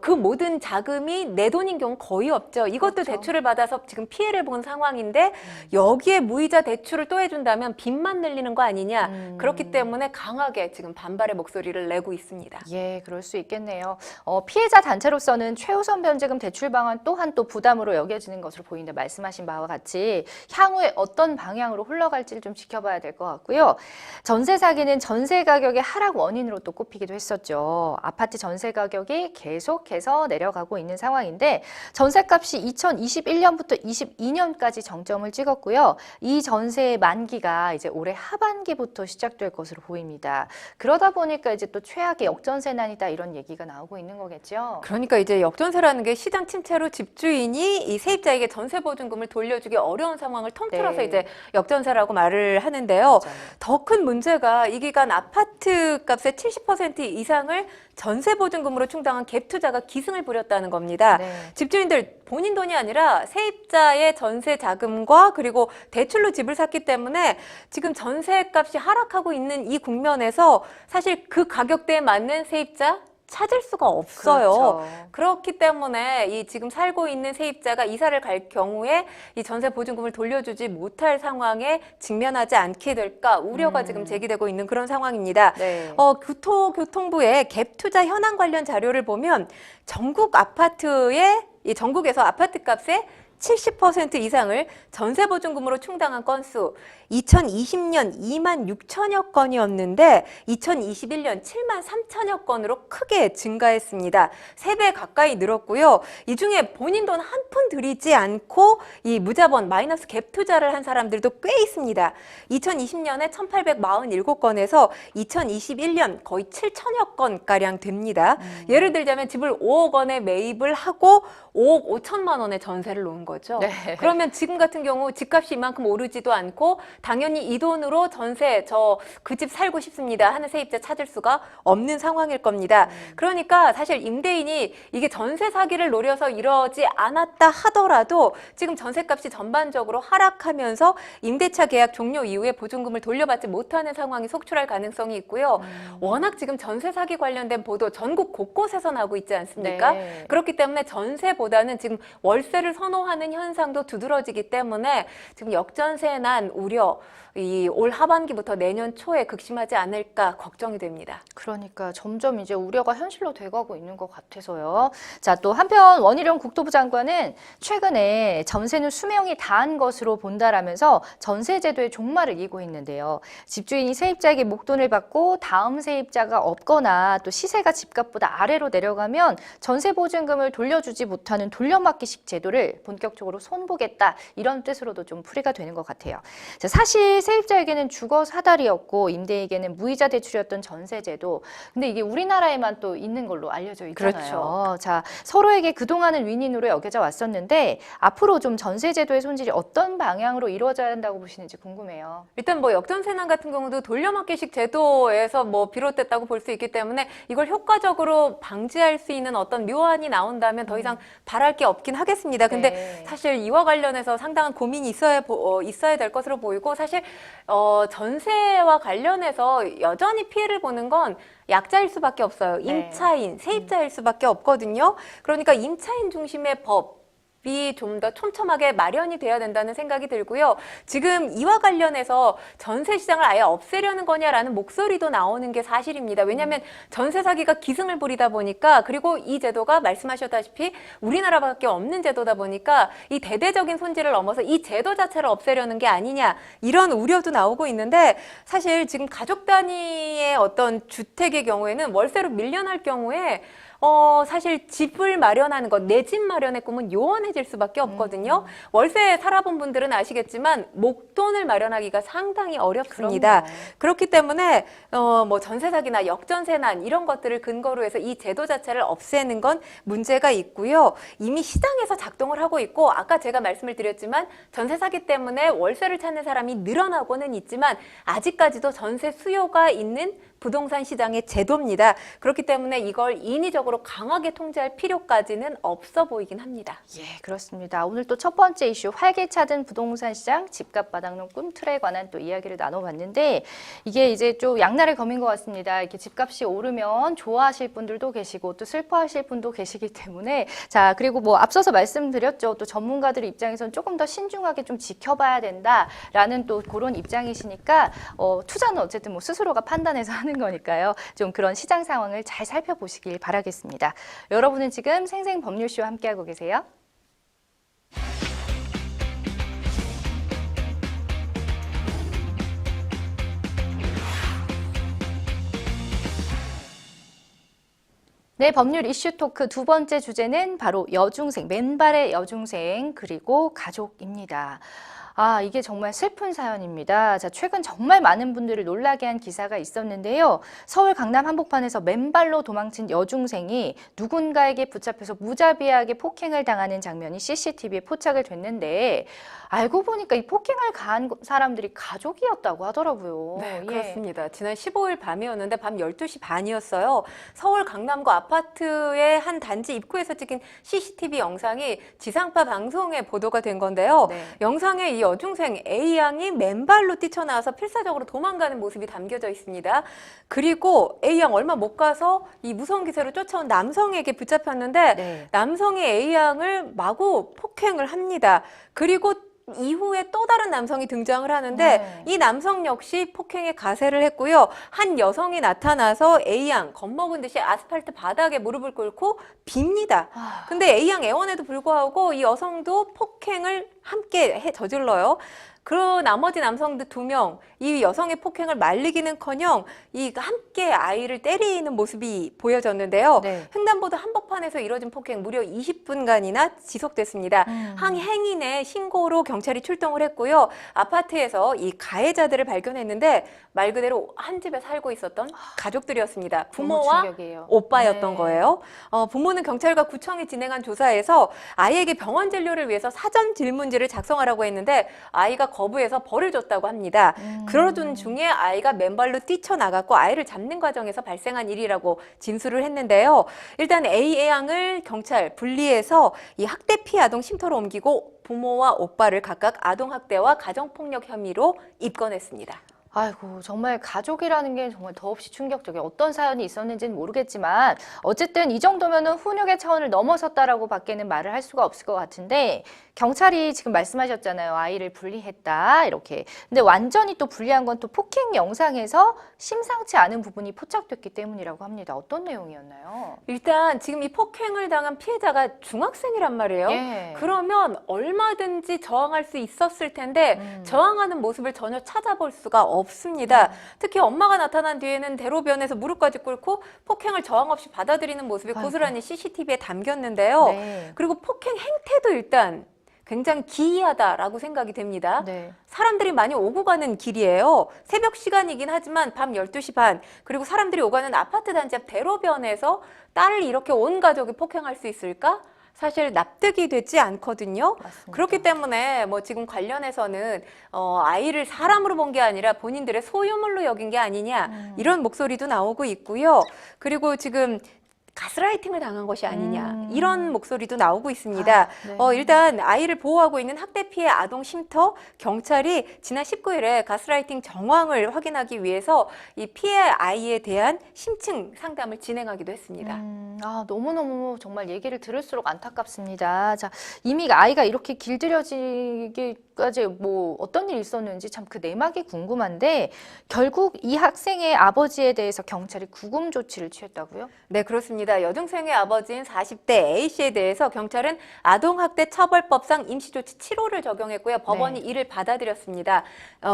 그 모든 자금이 내 돈인 경우 거의 없죠. 이것도 그렇죠. 대출을 받아서 지금 피해를 본 상황인데 여기에 무이자 대출을 또 해준다면 빚만 늘리는 거 아니냐. 그렇기 때문에 강하게 지금 반발의 목소리를 내고 있습니다. 예, 그럴 수 있겠네요. 피해자 단체로서는 최우선 변제금 대출 방안 또한 또 부담으로 여겨지는 것으로 보이는데 말씀하신 바와 같이 향후에 어떤 방향으로 흘러갈지를 좀 지켜봐야 될 것 같고요. 전세 사기는 전세 가격의 하락 원인으로 또 꼽히기도 했었죠. 아파트 전세 가격이 계속해서 내려가고 있는 상황인데 전세값이 2021년부터 22년까지 정점을 찍었고요. 이 전세의 만기가 이제 올해 하반기부터 시작될 것으로 보입니다. 그러다 보니까 이제 또 최악의 역전세난이다 이런 얘기가 나오고 있는 거겠죠. 그러니까 이제 역전세라는 게 시장 침체로 집주인이 이 세입자에게 전세 보증금을 돌려주기 어려운 상황을 통틀어서 네. 이제 역전세라고 말을 하는데요. 맞아요. 더 큰 문제가 이 기간 아파트 값의 70% 이상을 전세 보증금으로 충당한 갭 투자가 기승을 부렸다는 겁니다. 네. 집주인들 본인 돈이 아니라 세입자의 전세 자금과 그리고 대출로 집을 샀기 때문에 지금 전세값이 하락하고 있는 이 국면에서 사실 그 가격대에 맞는 세입자 찾을 수가 없어요. 그렇죠. 그렇기 때문에 이 지금 살고 있는 세입자가 이사를 갈 경우에 이 전세 보증금을 돌려주지 못할 상황에 직면하지 않게 될까 우려가 지금 제기되고 있는 그런 상황입니다. 네. 교통부의 갭 투자 현황 관련 자료를 보면 전국에서 아파트 값의 70% 이상을 전세 보증금으로 충당한 건수 2020년 2만 6천여 건이었는데 2021년 7만 3천여 건으로 크게 증가했습니다. 3배 가까이 늘었고요. 이 중에 본인 돈 한 푼 들이지 않고 이 무자본 마이너스 갭 투자를 한 사람들도 꽤 있습니다. 2020년에 1,847건에서 2021년 거의 7천여 건가량 됩니다. 예를 들자면 집을 5억 원에 매입을 하고 5억 5천만 원에 전세를 놓은 거죠. 네. 그러면 지금 같은 경우 집값이 이만큼 오르지도 않고 당연히 이 돈으로 전세 그 집 살고 싶습니다 하는 세입자 찾을 수가 없는 상황일 겁니다. 그러니까 사실 임대인이 이게 전세 사기를 노려서 이러지 않았다 하더라도 지금 전세값이 전반적으로 하락하면서 임대차 계약 종료 이후에 보증금을 돌려받지 못하는 상황이 속출할 가능성이 있고요. 워낙 지금 전세 사기 관련된 보도 전국 곳곳에서 나오고 있지 않습니까? 네. 그렇기 때문에 전세보다는 지금 월세를 선호하는 현상도 두드러지기 때문에 지금 역전세 난 우려 이 올 하반기부터 내년 초에 극심하지 않을까 걱정이 됩니다. 그러니까 점점 이제 우려가 현실로 돼가고 있는 것 같아서요. 자, 또 한편 원희룡 국토부 장관은 최근에 전세는 수명이 다한 것으로 본다라면서 전세 제도의 종말을 이고 있는데요. 집주인이 세입자에게 목돈을 받고 다음 세입자가 없거나 또 시세가 집값보다 아래로 내려가면 전세 보증금을 돌려주지 못하는 돌려막기식 제도를 본격적으로 손보겠다 이런 뜻으로도 좀 풀이가 되는 것 같아요. 자, 사실 세입자에게는 주거 사달이었고 임대에게는 무이자 대출이었던 전세제도. 근데 이게 우리나라에만 또 있는 걸로 알려져 있잖아요. 그렇죠. 자, 서로에게 그동안은 윈윈으로 여겨져 왔었는데 앞으로 좀 전세제도의 손질이 어떤 방향으로 이루어져야 한다고 보시는지 궁금해요. 일단 역전세난 같은 경우도 돌려막기식 제도에서 비롯됐다고 볼 수 있기 때문에 이걸 효과적으로 방지할 수 있는 어떤 묘안이 나온다면 더 이상 바랄 게 없긴 하겠습니다. 근데 네. 사실 이와 관련해서 상당한 고민이 있어야 될 것으로 보이고 사실 전세와 관련해서 여전히 피해를 보는 건 약자일 수밖에 없어요. 네. 임차인, 세입자일 수밖에 없거든요. 그러니까 임차인 중심의 법 집이 좀 더 촘촘하게 마련이 돼야 된다는 생각이 들고요. 지금 이와 관련해서 전세 시장을 아예 없애려는 거냐라는 목소리도 나오는 게 사실입니다. 왜냐하면 전세 사기가 기승을 부리다 보니까, 그리고 이 제도가 말씀하셨다시피 우리나라밖에 없는 제도다 보니까 이 대대적인 손질을 넘어서 이 제도 자체를 없애려는 게 아니냐, 이런 우려도 나오고 있는데, 사실 지금 가족 단위의 어떤 주택의 경우에는 월세로 밀려날 경우에 사실 집을 마련하는 것, 내 집 마련의 꿈은 요원해질 수밖에 없거든요. 월세에 살아본 분들은 아시겠지만 목돈을 마련하기가 상당히 어렵습니다. 그럼요. 그렇기 때문에 뭐 전세 사기나 역전세난 이런 것들을 근거로 해서 이 제도 자체를 없애는 건 문제가 있고요. 이미 시장에서 작동을 하고 있고, 아까 제가 말씀을 드렸지만 전세 사기 때문에 월세를 찾는 사람이 늘어나고는 있지만 아직까지도 전세 수요가 있는 부동산 시장의 제도입니다. 그렇기 때문에 이걸 인위적으로 강하게 통제할 필요까지는 없어 보이긴 합니다. 예, 그렇습니다. 오늘 또 첫 번째 이슈 활기차던 부동산 시장 집값 바닥론 꿈틀에 관한 또 이야기를 나눠봤는데, 이게 이제 좀 양날의 검인 것 같습니다. 이렇게 집값이 오르면 좋아하실 분들도 계시고 또 슬퍼하실 분도 계시기 때문에, 자, 그리고 뭐 앞서서 말씀드렸죠. 또 전문가들 입장에서는 조금 더 신중하게 좀 지켜봐야 된다라는 또 그런 입장이시니까 투자는 어쨌든 뭐 스스로가 판단해서 하는 거니까요. 좀 그런 시장 상황을 잘 살펴보시길 바라겠습니다. 여러분은 지금 생생법률쇼와 함께하고 계세요. 네, 법률 이슈 토크 두 번째 주제는 바로 여중생, 맨발의 여중생, 그리고 가족입니다. 아, 이게 정말 슬픈 사연입니다. 자, 최근 정말 많은 분들을 놀라게 한 기사가 있었는데요. 서울 강남 한복판에서 맨발로 도망친 여중생이 누군가에게 붙잡혀서 무자비하게 폭행을 당하는 장면이 CCTV에 포착을 됐는데, 알고 보니까 이 폭행을 가한 사람들이 가족이었다고 하더라고요. 네, 예. 그렇습니다. 지난 15일 밤이었는데 밤 12시 반이었어요. 서울 강남구 아파트의 한 단지 입구에서 찍힌 CCTV 영상이 지상파 방송에 보도가 된 건데요. 네. 영상에 이 여중생 A양이 맨발로 뛰쳐나와서 필사적으로 도망가는 모습이 담겨져 있습니다. 그리고 A양 얼마 못 가서 이 무서운 기세로 쫓아온 남성에게 붙잡혔는데, 네. 남성이 A양을 마구 폭행을 합니다. 그리고 이후에 또 다른 남성이 등장을 하는데, 네. 이 남성 역시 폭행에 가세를 했고요. 한 여성이 나타나서 A양 겁먹은 듯이 아스팔트 바닥에 무릎을 꿇고 빕니다. 아, 근데 A양 애원에도 불구하고 이 여성도 폭행을 함께 저질러요. 그 나머지 남성들 2명, 이 여성의 폭행을 말리기는커녕 이 함께 아이를 때리는 모습이 보여졌는데요. 네. 횡단보도 한복판에서 이뤄진 폭행 무려 20분간이나 지속됐습니다. 항행인의 신고로 경찰이 출동을 했고요. 아파트에서 이 가해자들을 발견했는데 말 그대로 한 집에 살고 있었던 가족들이었습니다. 너무 부모와 충격이에요. 오빠였던 네. 거예요. 부모는 경찰과 구청이 진행한 조사에서 아이에게 병원 진료를 위해서 사전 질문지를 작성하라고 했는데 아이가 거부해서 벌을 줬다고 합니다. 그러던 중에 아이가 맨발로 뛰쳐나갔고 아이를 잡는 과정에서 발생한 일이라고 진술을 했는데요. 일단 A양을 경찰 분리해서 이 학대 피해 아동 쉼터로 옮기고 부모와 오빠를 각각 아동학대와 가정폭력 혐의로 입건했습니다. 아이고, 정말 가족이라는 게 정말 더없이 충격적이에요. 어떤 사연이 있었는지는 모르겠지만 어쨌든 이 정도면은 훈육의 차원을 넘어섰다라고 밖에는 말을 할 수가 없을 것 같은데, 경찰이 지금 말씀하셨잖아요. 아이를 분리했다 이렇게. 근데 완전히 또 분리한 건 또 폭행 영상에서 심상치 않은 부분이 포착됐기 때문이라고 합니다. 어떤 내용이었나요? 일단 지금 이 폭행을 당한 피해자가 중학생이란 말이에요. 예. 그러면 얼마든지 저항할 수 있었을 텐데 저항하는 모습을 전혀 찾아볼 수가 없습니다. 특히 엄마가 나타난 뒤에는 대로변에서 무릎까지 꿇고 폭행을 저항 없이 받아들이는 모습이 아이고. 고스란히 CCTV에 담겼는데요. 네. 그리고 폭행 행태도 일단 굉장히 기이하다라고 생각이 됩니다. 네. 사람들이 많이 오고 가는 길이에요. 새벽 시간이긴 하지만 밤 12시 반, 그리고 사람들이 오가는 아파트 단지 앞 대로변에서 딸을 이렇게 온 가족이 폭행할 수 있을까? 사실 납득이 되지 않거든요. 맞습니다. 그렇기 때문에 뭐 지금 관련해서는 아이를 사람으로 본 게 아니라 본인들의 소유물로 여긴 게 아니냐, 이런 목소리도 나오고 있고요. 그리고 지금 가스라이팅을 당한 것이 아니냐 이런 목소리도 나오고 있습니다. 네. 일단 아이를 보호하고 있는 학대 피해 아동 쉼터 경찰이 지난 19일에 가스라이팅 정황을 확인하기 위해서 이 피해 아이에 대한 심층 상담을 진행하기도 했습니다. 너무너무 정말 얘기를 들을수록 안타깝습니다. 자, 이미 아이가 이렇게 길들여지기까지 뭐 어떤 일이 있었는지 참 그 내막이 궁금한데 결국 이 학생의 아버지에 대해서 경찰이 구금 조치를 취했다고요? 네, 그렇습니다. 여중생의 아버지인 40대 A씨에 대해서 경찰은 아동학대 처벌법상 임시조치 7호를 적용했고요. 법원이 이를 받아들였습니다.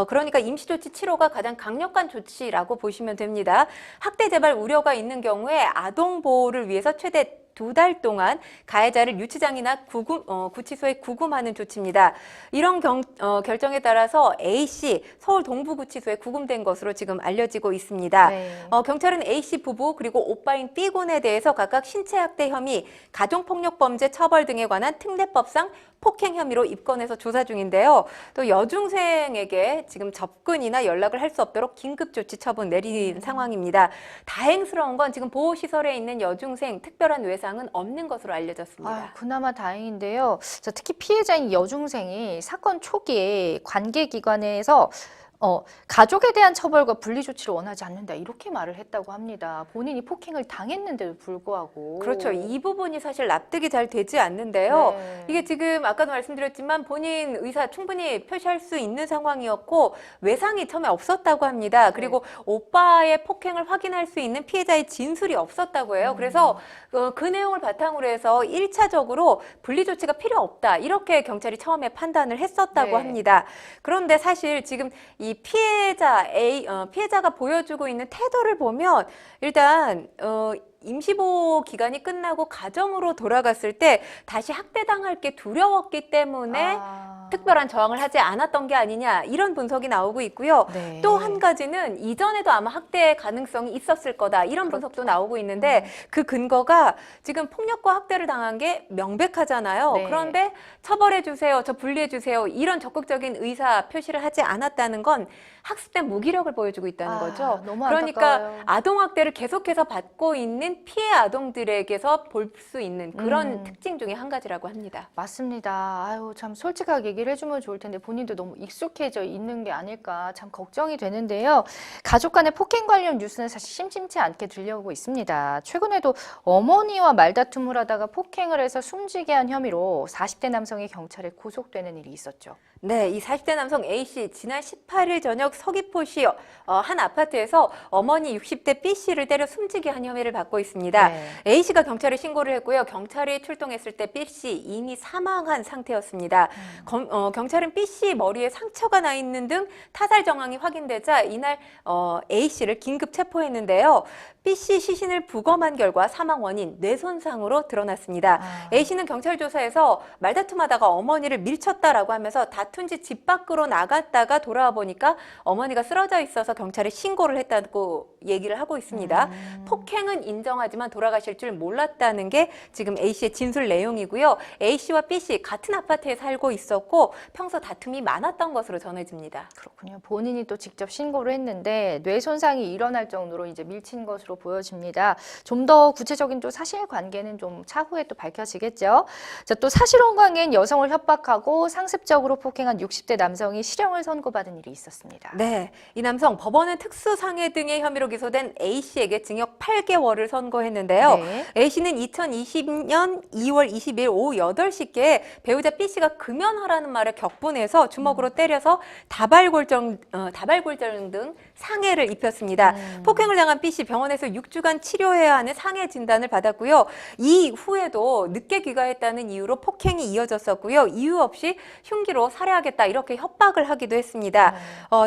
그러니까 임시조치 7호가 가장 강력한 조치라고 보시면 됩니다. 학대 재발 우려가 있는 경우에 아동 보호를 위해서 최대 2달 동안 가해자를 유치장이나 구치소에 구금하는 조치입니다. 이런 결정에 따라서 A씨 서울 동부구치소에 구금된 것으로 지금 알려지고 있습니다. 네. 경찰은 A씨 부부 그리고 오빠인 B군에 대해서 각각 신체학대 혐의, 가정폭력범죄 처벌 등에 관한 특례법상 폭행 혐의로 입건해서 조사 중인데요. 또 여중생에게 지금 접근이나 연락을 할 수 없도록 긴급조치 처분 내린 상황입니다. 다행스러운 건 지금 보호시설에 있는 여중생 특별한 외상은 없는 것으로 알려졌습니다. 그나마 다행인데요. 자, 특히 피해자인 여중생이 사건 초기에 관계기관에서 가족에 대한 처벌과 분리 조치를 원하지 않는다 이렇게 말을 했다고 합니다. 본인이 폭행을 당했는데도 불구하고. 그렇죠. 이 부분이 사실 납득이 잘 되지 않는데요. 네. 이게 지금 아까도 말씀드렸지만 본인 의사 충분히 표시할 수 있는 상황이었고 외상이 처음에 없었다고 합니다. 그리고 오빠의 폭행을 확인할 수 있는 피해자의 진술이 없었다고 해요. 그래서 그 내용을 바탕으로 해서 1차적으로 분리 조치가 필요 없다 이렇게 경찰이 처음에 판단을 했었다고 합니다. 그런데 사실 지금 이 피해자가 보여주고 있는 태도를 보면 일단 임시보호 기간이 끝나고 가정으로 돌아갔을 때 다시 학대당할 게 두려웠기 때문에 특별한 저항을 하지 않았던 게 아니냐 이런 분석이 나오고 있고요. 네. 또 한 가지는 이전에도 아마 학대 가능성이 있었을 거다 이런 분석도 나오고 있는데 그 근거가 지금 폭력과 학대를 당한 게 명백하잖아요. 네. 그런데 처벌해 주세요, 저 분리해 주세요 이런 적극적인 의사 표시를 하지 않았다는 건 학습된 무기력을 보여주고 있다는 거죠. 너무 그러니까 안타까워요. 아동학대를 계속해서 받고 있는 피해 아동들에게서 볼 수 있는 그런 특징 중에 한 가지라고 합니다. 맞습니다. 참 솔직하게 얘기를 해주면 좋을 텐데 본인도 너무 익숙해져 있는 게 아닐까 참 걱정이 되는데요. 가족 간의 폭행 관련 뉴스는 사실 심심치 않게 들려오고 있습니다. 최근에도 어머니와 말다툼을 하다가 폭행을 해서 숨지게 한 혐의로 40대 남성이 경찰에 구속되는 일이 있었죠. 네, 이 40대 남성 A씨 지난 18일 저녁 서귀포시 한 아파트에서 어머니 60대 B씨를 때려 숨지게 한 혐의를 받고 있습니다. 네. A씨가 경찰에 신고를 했고요. 경찰이 출동했을 때 B씨 이미 사망한 상태였습니다. 경찰은 B씨 머리에 상처가 나 있는 등 타살 정황이 확인되자 이날 A씨를 긴급 체포했는데요. B씨 시신을 부검한 결과 사망 원인 뇌손상으로 드러났습니다. A씨는 경찰 조사에서 말다툼하다가 어머니를 밀쳤다라고 하면서 다툰 지 집 밖으로 나갔다가 돌아와 보니까 어머니가 쓰러져 있어서 경찰에 신고를 했다고 얘기를 하고 있습니다. 폭행은 인정하지만 돌아가실 줄 몰랐다는 게 지금 A씨의 진술 내용이고요. A씨와 B씨 같은 아파트에 살고 있었고 평소 다툼이 많았던 것으로 전해집니다. 그렇군요. 본인이 또 직접 신고를 했는데 뇌 손상이 일어날 정도로 이제 밀친 것으로 보여집니다. 좀 더 구체적인 또 사실관계는 좀 차후에 또 밝혀지겠죠. 자, 또 사실혼관계인 여성을 협박하고 상습적으로 폭행한 60대 남성이 실형을 선고받은 일이 있었습니다. 네, 이 남성 법원은 특수상해 등의 혐의로 기소된 A씨에게 징역 8개월을 선고했는데요. 네. A씨는 2020년 2월 20일 오후 8시께 배우자 B씨가 금연하라는 말에 격분해서 주먹으로 때려서 다발골절 등 상해를 입혔습니다. 폭행을 당한 B씨 병원에서 6주간 치료해야 하는 상해 진단을 받았고요. 이후에도 늦게 귀가했다는 이유로 폭행이 이어졌었고요. 이유 없이 흉기로 살해하겠다 이렇게 협박을 하기도 했습니다.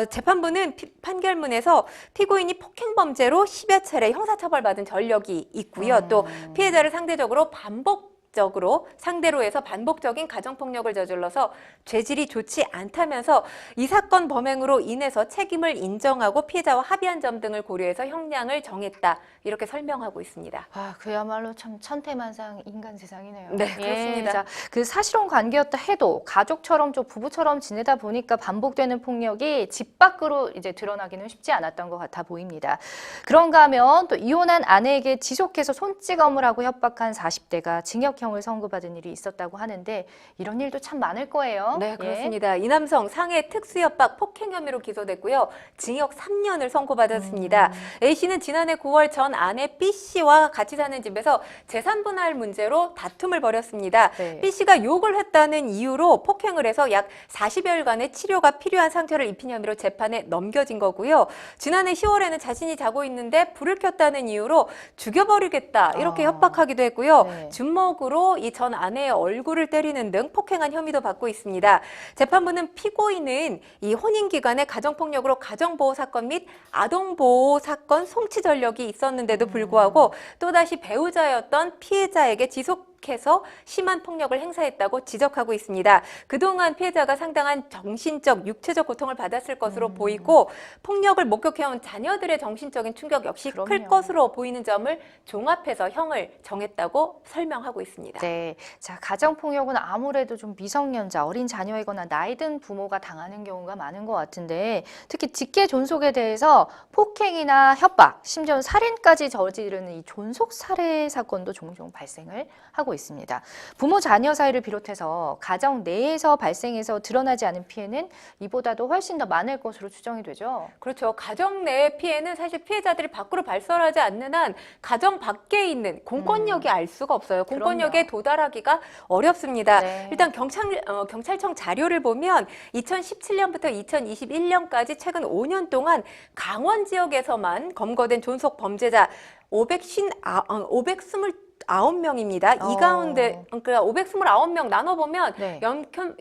재판부는 판결문에서 피고인이 폭행범죄로 10여 차례 형사처벌받은 전력이 있고요. 또 피해자를 상대적으로 반복 의식적으로 상대로 해서 반복적인 가정폭력을 저질러서 죄질이 좋지 않다면서 이 사건 범행으로 인해서 책임을 인정하고 피해자와 합의한 점 등을 고려해서 형량을 정했다. 이렇게 설명하고 있습니다. 아, 그야말로 참 천태만상 인간 세상이네요. 네, 그렇습니다. 자, 그 사실혼 관계였다 해도 가족처럼 좀 부부처럼 지내다 보니까 반복되는 폭력이 집 밖으로 이제 드러나기는 쉽지 않았던 것 같아 보입니다. 그런가 하면 또 이혼한 아내에게 지속해서 손찌검을 하고 협박한 40대가 징역형을 선고받은 일이 있었다고 하는데 이런 일도 참 많을 거예요. 네, 그렇습니다. 이 남성 상해 특수협박 폭행 혐의로 기소됐고요. 징역 3년을 선고받았습니다. A씨는 지난해 9월 전 아내 B씨와 같이 사는 집에서 재산 분할 문제로 다툼을 벌였습니다. 네. B씨가 욕을 했다는 이유로 폭행을 해서 약 40여일간의 치료가 필요한 상처를 입힌 혐의로 재판에 넘겨진 거고요. 지난해 10월에는 자신이 자고 있는데 불을 켰다는 이유로 죽여버리겠다 이렇게 협박하기도 했고요. 네. 주먹으로 이 전 아내의 얼굴을 때리는 등 폭행한 혐의도 받고 있습니다. 재판부는 피고인은 이 혼인 기간에 가정폭력으로 가정보호 사건 및 아동보호 사건 송치 전력이 있었는데도 불구하고 또다시 배우자였던 피해자에게 지속해서 심한 폭력을 행사했다고 지적하고 있습니다. 그동안 피해자가 상당한 정신적, 육체적 고통을 받았을 것으로 보이고 폭력을 목격해온 자녀들의 정신적인 충격 역시 클 그럼요. 것으로 보이는 점을 종합해서 형을 정했다고 설명하고 있습니다. 네, 자, 가정폭력은 아무래도 좀 미성년자, 어린 자녀이거나 나이 든 부모가 당하는 경우가 많은 것 같은데 특히 직계 존속에 대해서 폭행이나 협박, 심지어는 살인까지 저지르는 이 존속 살해 사건도 종종 발생을 하고 있습니다. 부모 자녀 사이를 비롯해서 가정 내에서 발생해서 드러나지 않은 피해는 이보다도 훨씬 더 많을 것으로 추정이 되죠. 그렇죠. 가정 내의 피해는 사실 피해자들이 밖으로 발설하지 않는 한 가정 밖에 있는 공권력이 알 수가 없어요. 공권력에 도달하기가 어렵습니다. 네. 일단 경찰청 자료를 보면 2017년부터 2021년까지 최근 5년 동안 강원 지역에서만 검거된 존속 범죄자 529명입니다. 이 가운데 그러니까 529명 나눠보면 네.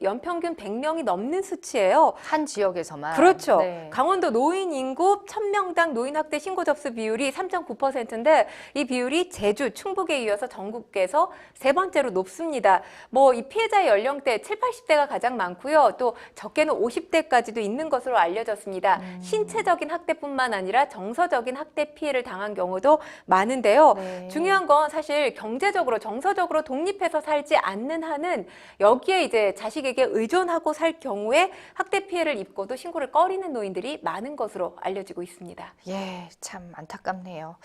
연평균 100명이 넘는 수치예요. 한 지역에서만. 그렇죠. 네. 강원도 노인 인구 1000명당 노인 학대 신고 접수 비율이 3.9%인데 이 비율이 제주, 충북에 이어서 전국에서 세 번째로 높습니다. 뭐 이 피해자의 연령대 7, 80대가 가장 많고요. 또 적게는 50대까지도 있는 것으로 알려졌습니다. 신체적인 학대뿐만 아니라 정서적인 학대 피해를 당한 경우도 많은데요. 네. 중요한 건 사실 경제적으로 정서적으로 독립해서 살지 않는 한은 여기에 이제 자식에게 의존하고 살 경우에 학대 피해를 입고도 신고를 꺼리는 노인들이 많은 것으로 알려지고 있습니다. 예, 참 안타깝네요.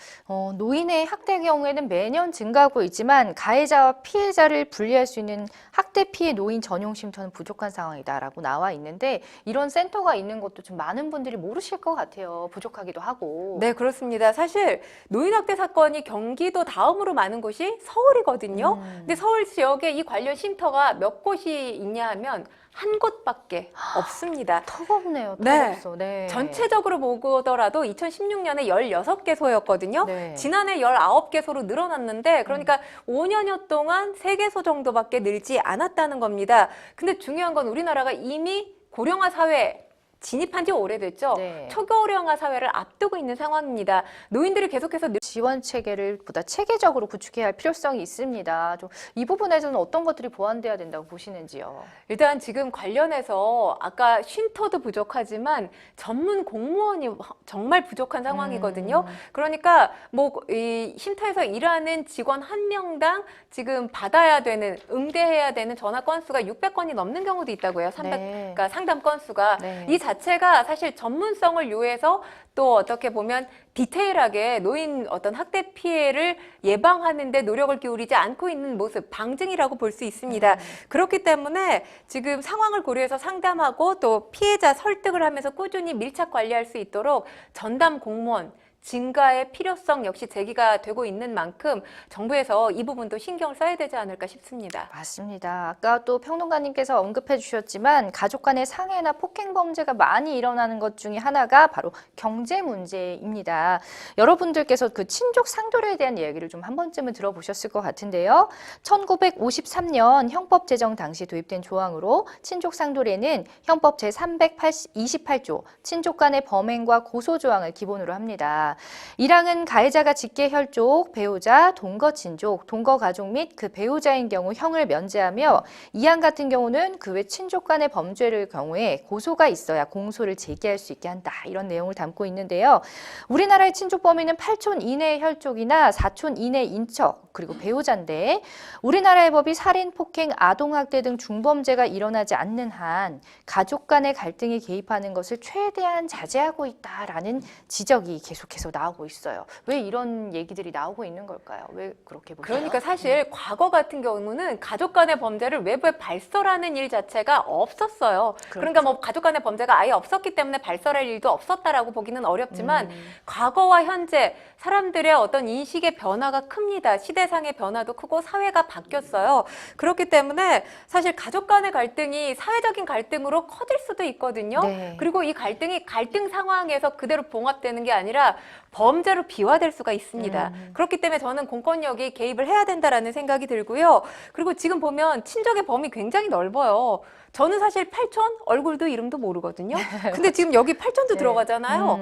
노인의 학대 경우에는 매년 증가하고 있지만 가해자와 피해자를 분리할 수 있는 학대 피해 노인 전용 쉼터는 부족한 상황이다라고 나와 있는데 이런 센터가 있는 것도 좀 많은 분들이 모르실 것 같아요. 부족하기도 하고. 네, 그렇습니다. 사실 노인 학대 사건이 경기도 다음으로 많은 곳이 서울이거든요. 근데 서울 지역에 이 관련 쉼터가 몇 곳이 있냐 하면 한 곳밖에 없습니다. 턱없네요. 네. 턱없어. 네. 전체적으로 보더라도 2016년에 16개소였거든요. 네. 지난해 19개소로 늘어났는데 그러니까 5년여 동안 3개소 정도밖에 늘지 않았다는 겁니다. 근데 중요한 건 우리나라가 이미 고령화 사회 진입한 지 오래됐죠. 네. 초고령화 사회를 앞두고 있는 상황입니다. 노인들이 계속해서 지원 체계를 보다 체계적으로 구축해야 할 필요성이 있습니다. 좀 이 부분에서는 어떤 것들이 보완돼야 된다고 보시는지요? 일단 지금 관련해서 아까 쉼터도 부족하지만 전문 공무원이 정말 부족한 상황이거든요. 그러니까 뭐 이 쉼터에서 일하는 직원 한 명당 지금 받아야 되는 응대해야 되는 전화 건수가 600건이 넘는 경우도 있다고요. 네. 그러니까 상담 건수가 네. 이 자체가 사실 전문성을 요해서 또 어떻게 보면 디테일하게 노인 어떤 학대 피해를 예방하는 데 노력을 기울이지 않고 있는 모습, 방증이라고 볼 수 있습니다. 그렇기 때문에 지금 상황을 고려해서 상담하고 또 피해자 설득을 하면서 꾸준히 밀착 관리할 수 있도록 전담 공무원 증가의 필요성 역시 제기가 되고 있는 만큼 정부에서 이 부분도 신경을 써야 되지 않을까 싶습니다. 맞습니다. 아까 또 평론가님께서 언급해 주셨지만 가족 간의 상해나 폭행 범죄가 많이 일어나는 것 중에 하나가 바로 경제 문제입니다. 여러분들께서 그 친족 상도례에 대한 이야기를 좀 한 번쯤은 들어보셨을 것 같은데요. 1953년 형법 제정 당시 도입된 조항으로 친족 상도례는 형법 제328조 친족 간의 범행과 고소 조항을 기본으로 합니다. 있습니다. 1항은 가해자가 직계 혈족, 배우자, 동거 친족, 동거 가족 및 그 배우자인 경우 형을 면제하며 2항 같은 경우는 그 외 친족 간의 범죄를 경우에 고소가 있어야 공소를 제기할 수 있게 한다. 이런 내용을 담고 있는데요. 우리나라의 친족 범위는 8촌 이내의 혈족이나 4촌 이내 인척 그리고 배우자인데 우리나라의 법이 살인, 폭행, 아동학대 등 중범죄가 일어나지 않는 한 가족 간의 갈등에 개입하는 것을 최대한 자제하고 있다라는 지적이 계속해서 나오고 있어요. 왜 이런 얘기들이 나오고 있는 걸까요? 왜 그렇게 보세요? 그러니까 사실 과거 같은 경우는 가족 간의 범죄를 외부에 발설하는 일 자체가 없었어요. 그러니까 뭐 가족 간의 범죄가 아예 없었기 때문에 발설할 일도 없었다라고 보기는 어렵지만 과거와 현재 사람들의 어떤 인식의 변화가 큽니다. 시대상의 변화도 크고 사회가 바뀌었어요. 그렇기 때문에 사실 가족 간의 갈등이 사회적인 갈등으로 커질 수도 있거든요. 네. 그리고 이 갈등이 갈등 상황에서 그대로 봉합되는 게 아니라 범죄로 비화될 수가 있습니다. 그렇기 때문에 저는 공권력이 개입을 해야 된다라는 생각이 들고요. 그리고 지금 보면 친족의 범위 굉장히 넓어요. 저는 사실 8촌 얼굴도 이름도 모르거든요. 근데 지금 여기 8촌도 네. 들어가잖아요.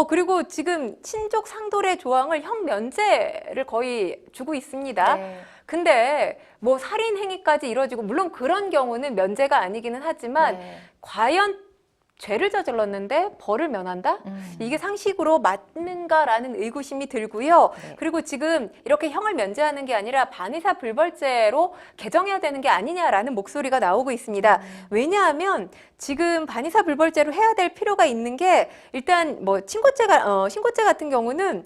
그리고 지금 친족 상돌의 조항을 형 면제를 거의 주고 있습니다. 네. 근데 뭐 살인 행위까지 이루어지고 물론 그런 경우는 면제가 아니기는 하지만 네. 과연 죄를 저질렀는데 벌을 면한다? 이게 상식으로 맞는가라는 의구심이 들고요. 네. 그리고 지금 이렇게 형을 면제하는 게 아니라 반의사 불벌죄로 개정해야 되는 게 아니냐라는 목소리가 나오고 있습니다. 왜냐하면 지금 반의사 불벌죄로 해야 될 필요가 있는 게 일단 뭐 신고죄 같은 경우는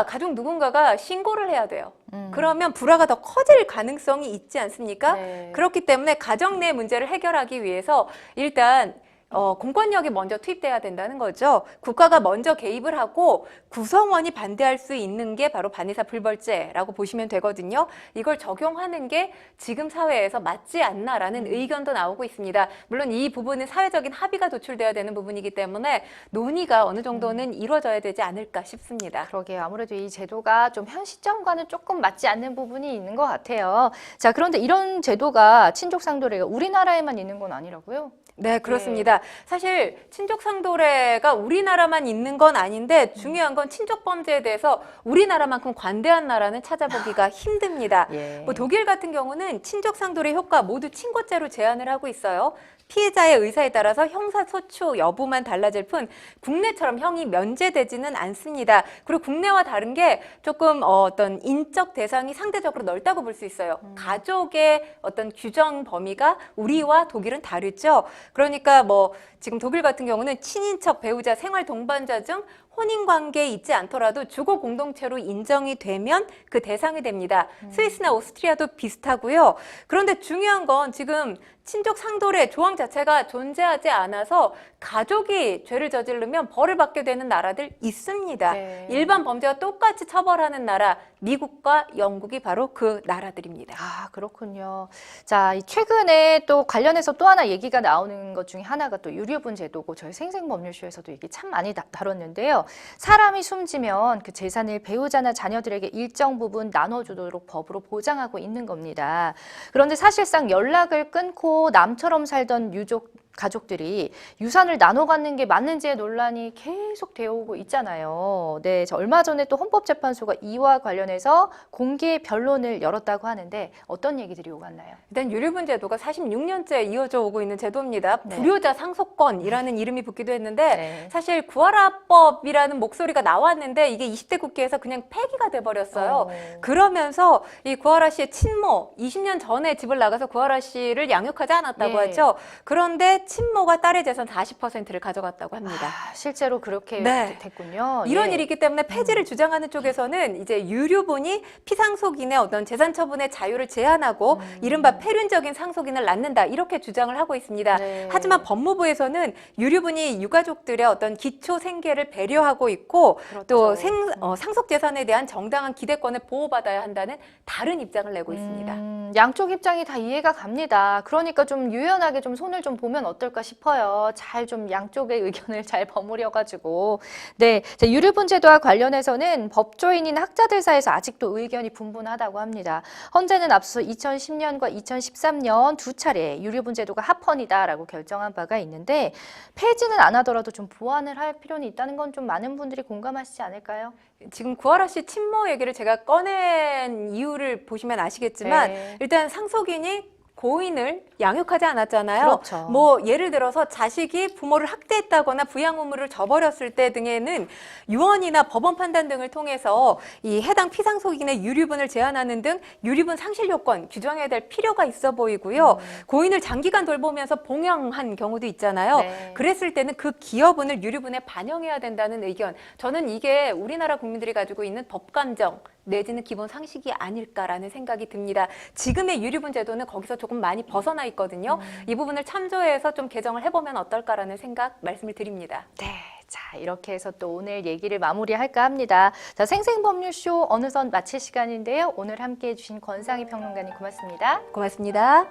가족 누군가가 신고를 해야 돼요. 그러면 불화가 더 커질 가능성이 있지 않습니까? 네. 그렇기 때문에 가정 내 문제를 해결하기 위해서 일단 공권력이 먼저 투입돼야 된다는 거죠. 국가가 먼저 개입을 하고 구성원이 반대할 수 있는 게 바로 반의사 불벌죄라고 보시면 되거든요. 이걸 적용하는 게 지금 사회에서 맞지 않나라는 의견도 나오고 있습니다. 물론 이 부분은 사회적인 합의가 도출돼야 되는 부분이기 때문에 논의가 어느 정도는 이루어져야 되지 않을까 싶습니다. 그러게요. 아무래도 이 제도가 좀 현 시점과는 조금 맞지 않는 부분이 있는 것 같아요. 자, 그런데 이런 제도가 친족 상도례가 우리나라에만 있는 건 아니라고요? 네, 그렇습니다. 사실 친족 상도례가 우리나라만 있는 건 아닌데 중요한 건 친족 범죄에 대해서 우리나라만큼 관대한 나라는 찾아보기가 힘듭니다. 예. 뭐 독일 같은 경우는 친족 상도례 효과 모두 친고죄로 제한을 하고 있어요. 피해자의 의사에 따라서 형사소추 여부만 달라질 뿐 국내처럼 형이 면제되지는 않습니다. 그리고 국내와 다른 게 조금 어떤 인적 대상이 상대적으로 넓다고 볼 수 있어요. 가족의 어떤 규정 범위가 우리와 독일은 다르죠. 그러니까 뭐 지금 독일 같은 경우는 친인척, 배우자, 생활 동반자 중 혼인관계에 있지 않더라도 주거 공동체로 인정이 되면 그 대상이 됩니다. 스위스나 오스트리아도 비슷하고요. 그런데 중요한 건 지금 친족 상도례 조항 자체가 존재하지 않아서 가족이 죄를 저지르면 벌을 받게 되는 나라들 있습니다. 네. 일반 범죄와 똑같이 처벌하는 나라, 미국과 영국이 바로 그 나라들입니다. 아, 그렇군요. 자, 이 최근에 또 관련해서 또 하나 얘기가 나오는 것 중에 하나가 또 유류분 제도고 저희 생생법률쇼에서도 얘기 참 많이 다뤘는데요. 사람이 숨지면 그 재산을 배우자나 자녀들에게 일정 부분 나눠주도록 법으로 보장하고 있는 겁니다. 그런데 사실상 연락을 끊고 남처럼 살던 유족 가족들이 유산을 나눠 갖는 게 맞는지의 논란이 계속 되어 오고 있잖아요. 네, 저 얼마 전에 또 헌법재판소가 이와 관련해서 공개 변론을 열었다고 하는데 어떤 얘기들이 오갔나요? 일단 유류분 제도가 46년째 이어져 오고 있는 제도입니다. 네. 불효자 상속권이라는 이름이 붙기도 했는데 네. 사실 구하라법이라는 목소리가 나왔는데 이게 20대 국회에서 그냥 폐기가 돼버렸어요. 그러면서 이 구하라 씨의 친모, 20년 전에 집을 나가서 구하라 씨를 양육하지 않았다고 예. 하죠. 그런데 친모가 딸의 재산 40%를 가져갔다고 합니다. 아, 실제로 그렇게 네. 됐군요. 이런 예. 일이 있기 때문에 폐지를 주장하는 쪽에서는 이제 유류분이 피상속인의 어떤 재산 처분의 자유를 제한하고 이른바 폐륜적인 상속인을 낳는다 이렇게 주장을 하고 있습니다. 네. 하지만 법무부에서는 유류분이 유가족들의 어떤 기초 생계를 배려하고 있고 그렇죠. 또 상속 재산에 대한 정당한 기대권을 보호받아야 한다는 다른 입장을 내고 있습니다. 양쪽 입장이 다 이해가 갑니다. 그러니까 좀 유연하게 좀 손을 좀 보면 어떨까 싶어요. 잘 좀 양쪽의 의견을 잘 버무려가지고. 네, 자, 유류분 제도와 관련해서는 법조인이나 학자들 사이에서 아직도 의견이 분분하다고 합니다. 헌재는 앞서 2010년과 2013년 두 차례 유류분 제도가 합헌이다라고 결정한 바가 있는데 폐지는 안 하더라도 좀 보완을 할 필요는 있다는 건 좀 많은 분들이 공감하시지 않을까요? 지금 구하라 씨 친모 얘기를 제가 꺼낸 이유를 보시면 아시겠지만 네. 일단 상속인이 고인을 양육하지 않았잖아요. 그렇죠. 뭐 예를 들어서 자식이 부모를 학대했다거나 부양 의무를 저버렸을 때 등에는 유언이나 법원 판단 등을 통해서 이 해당 피상속인의 유류분을 제한하는 등 유류분 상실 요건 규정해야 될 필요가 있어 보이고요. 고인을 장기간 돌보면서 봉양한 경우도 있잖아요. 네. 그랬을 때는 그 기여분을 유류분에 반영해야 된다는 의견. 저는 이게 우리나라 국민들이 가지고 있는 법감정 내지는 기본 상식이 아닐까라는 생각이 듭니다. 지금의 유류분 제도는 거기서 조금 많이 벗어나 있거든요. 이 부분을 참조해서 좀 개정을 해보면 어떨까라는 생각 말씀을 드립니다. 네. 자, 이렇게 해서 또 오늘 얘기를 마무리할까 합니다. 자, 생생법률쇼 어느덧 마칠 시간인데요. 오늘 함께해 주신 권상희 평론가님 고맙습니다. 고맙습니다.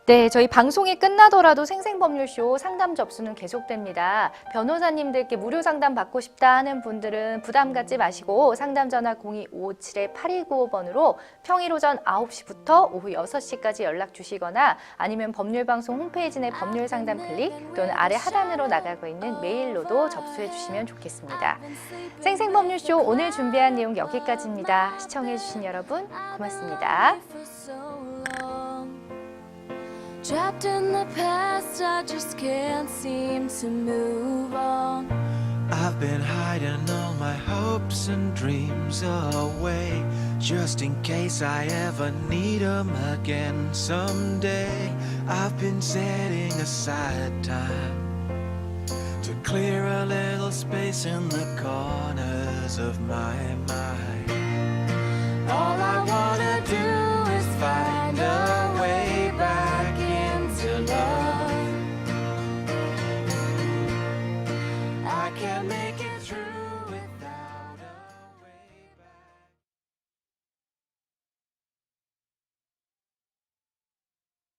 네, 저희 방송이 끝나더라도 생생법률쇼 상담 접수는 계속됩니다. 변호사님들께 무료 상담 받고 싶다 하는 분들은 부담 갖지 마시고 상담 전화 0257-8295번으로 평일 오전 9시부터 오후 6시까지 연락 주시거나 아니면 법률방송 홈페이지 내 법률 상담 클릭 또는 아래 하단으로 나가고 있는 메일로도 접수해 주시면 좋겠습니다. 생생법률쇼 오늘 준비한 내용 여기까지입니다. 시청해 주신 여러분 고맙습니다. Trapped in the past, I just can't seem to move on. I've been hiding all my hopes and dreams away, just in case I ever need 'em again someday. I've been setting aside time to clear a little space in the corners of my mind. All I wanna do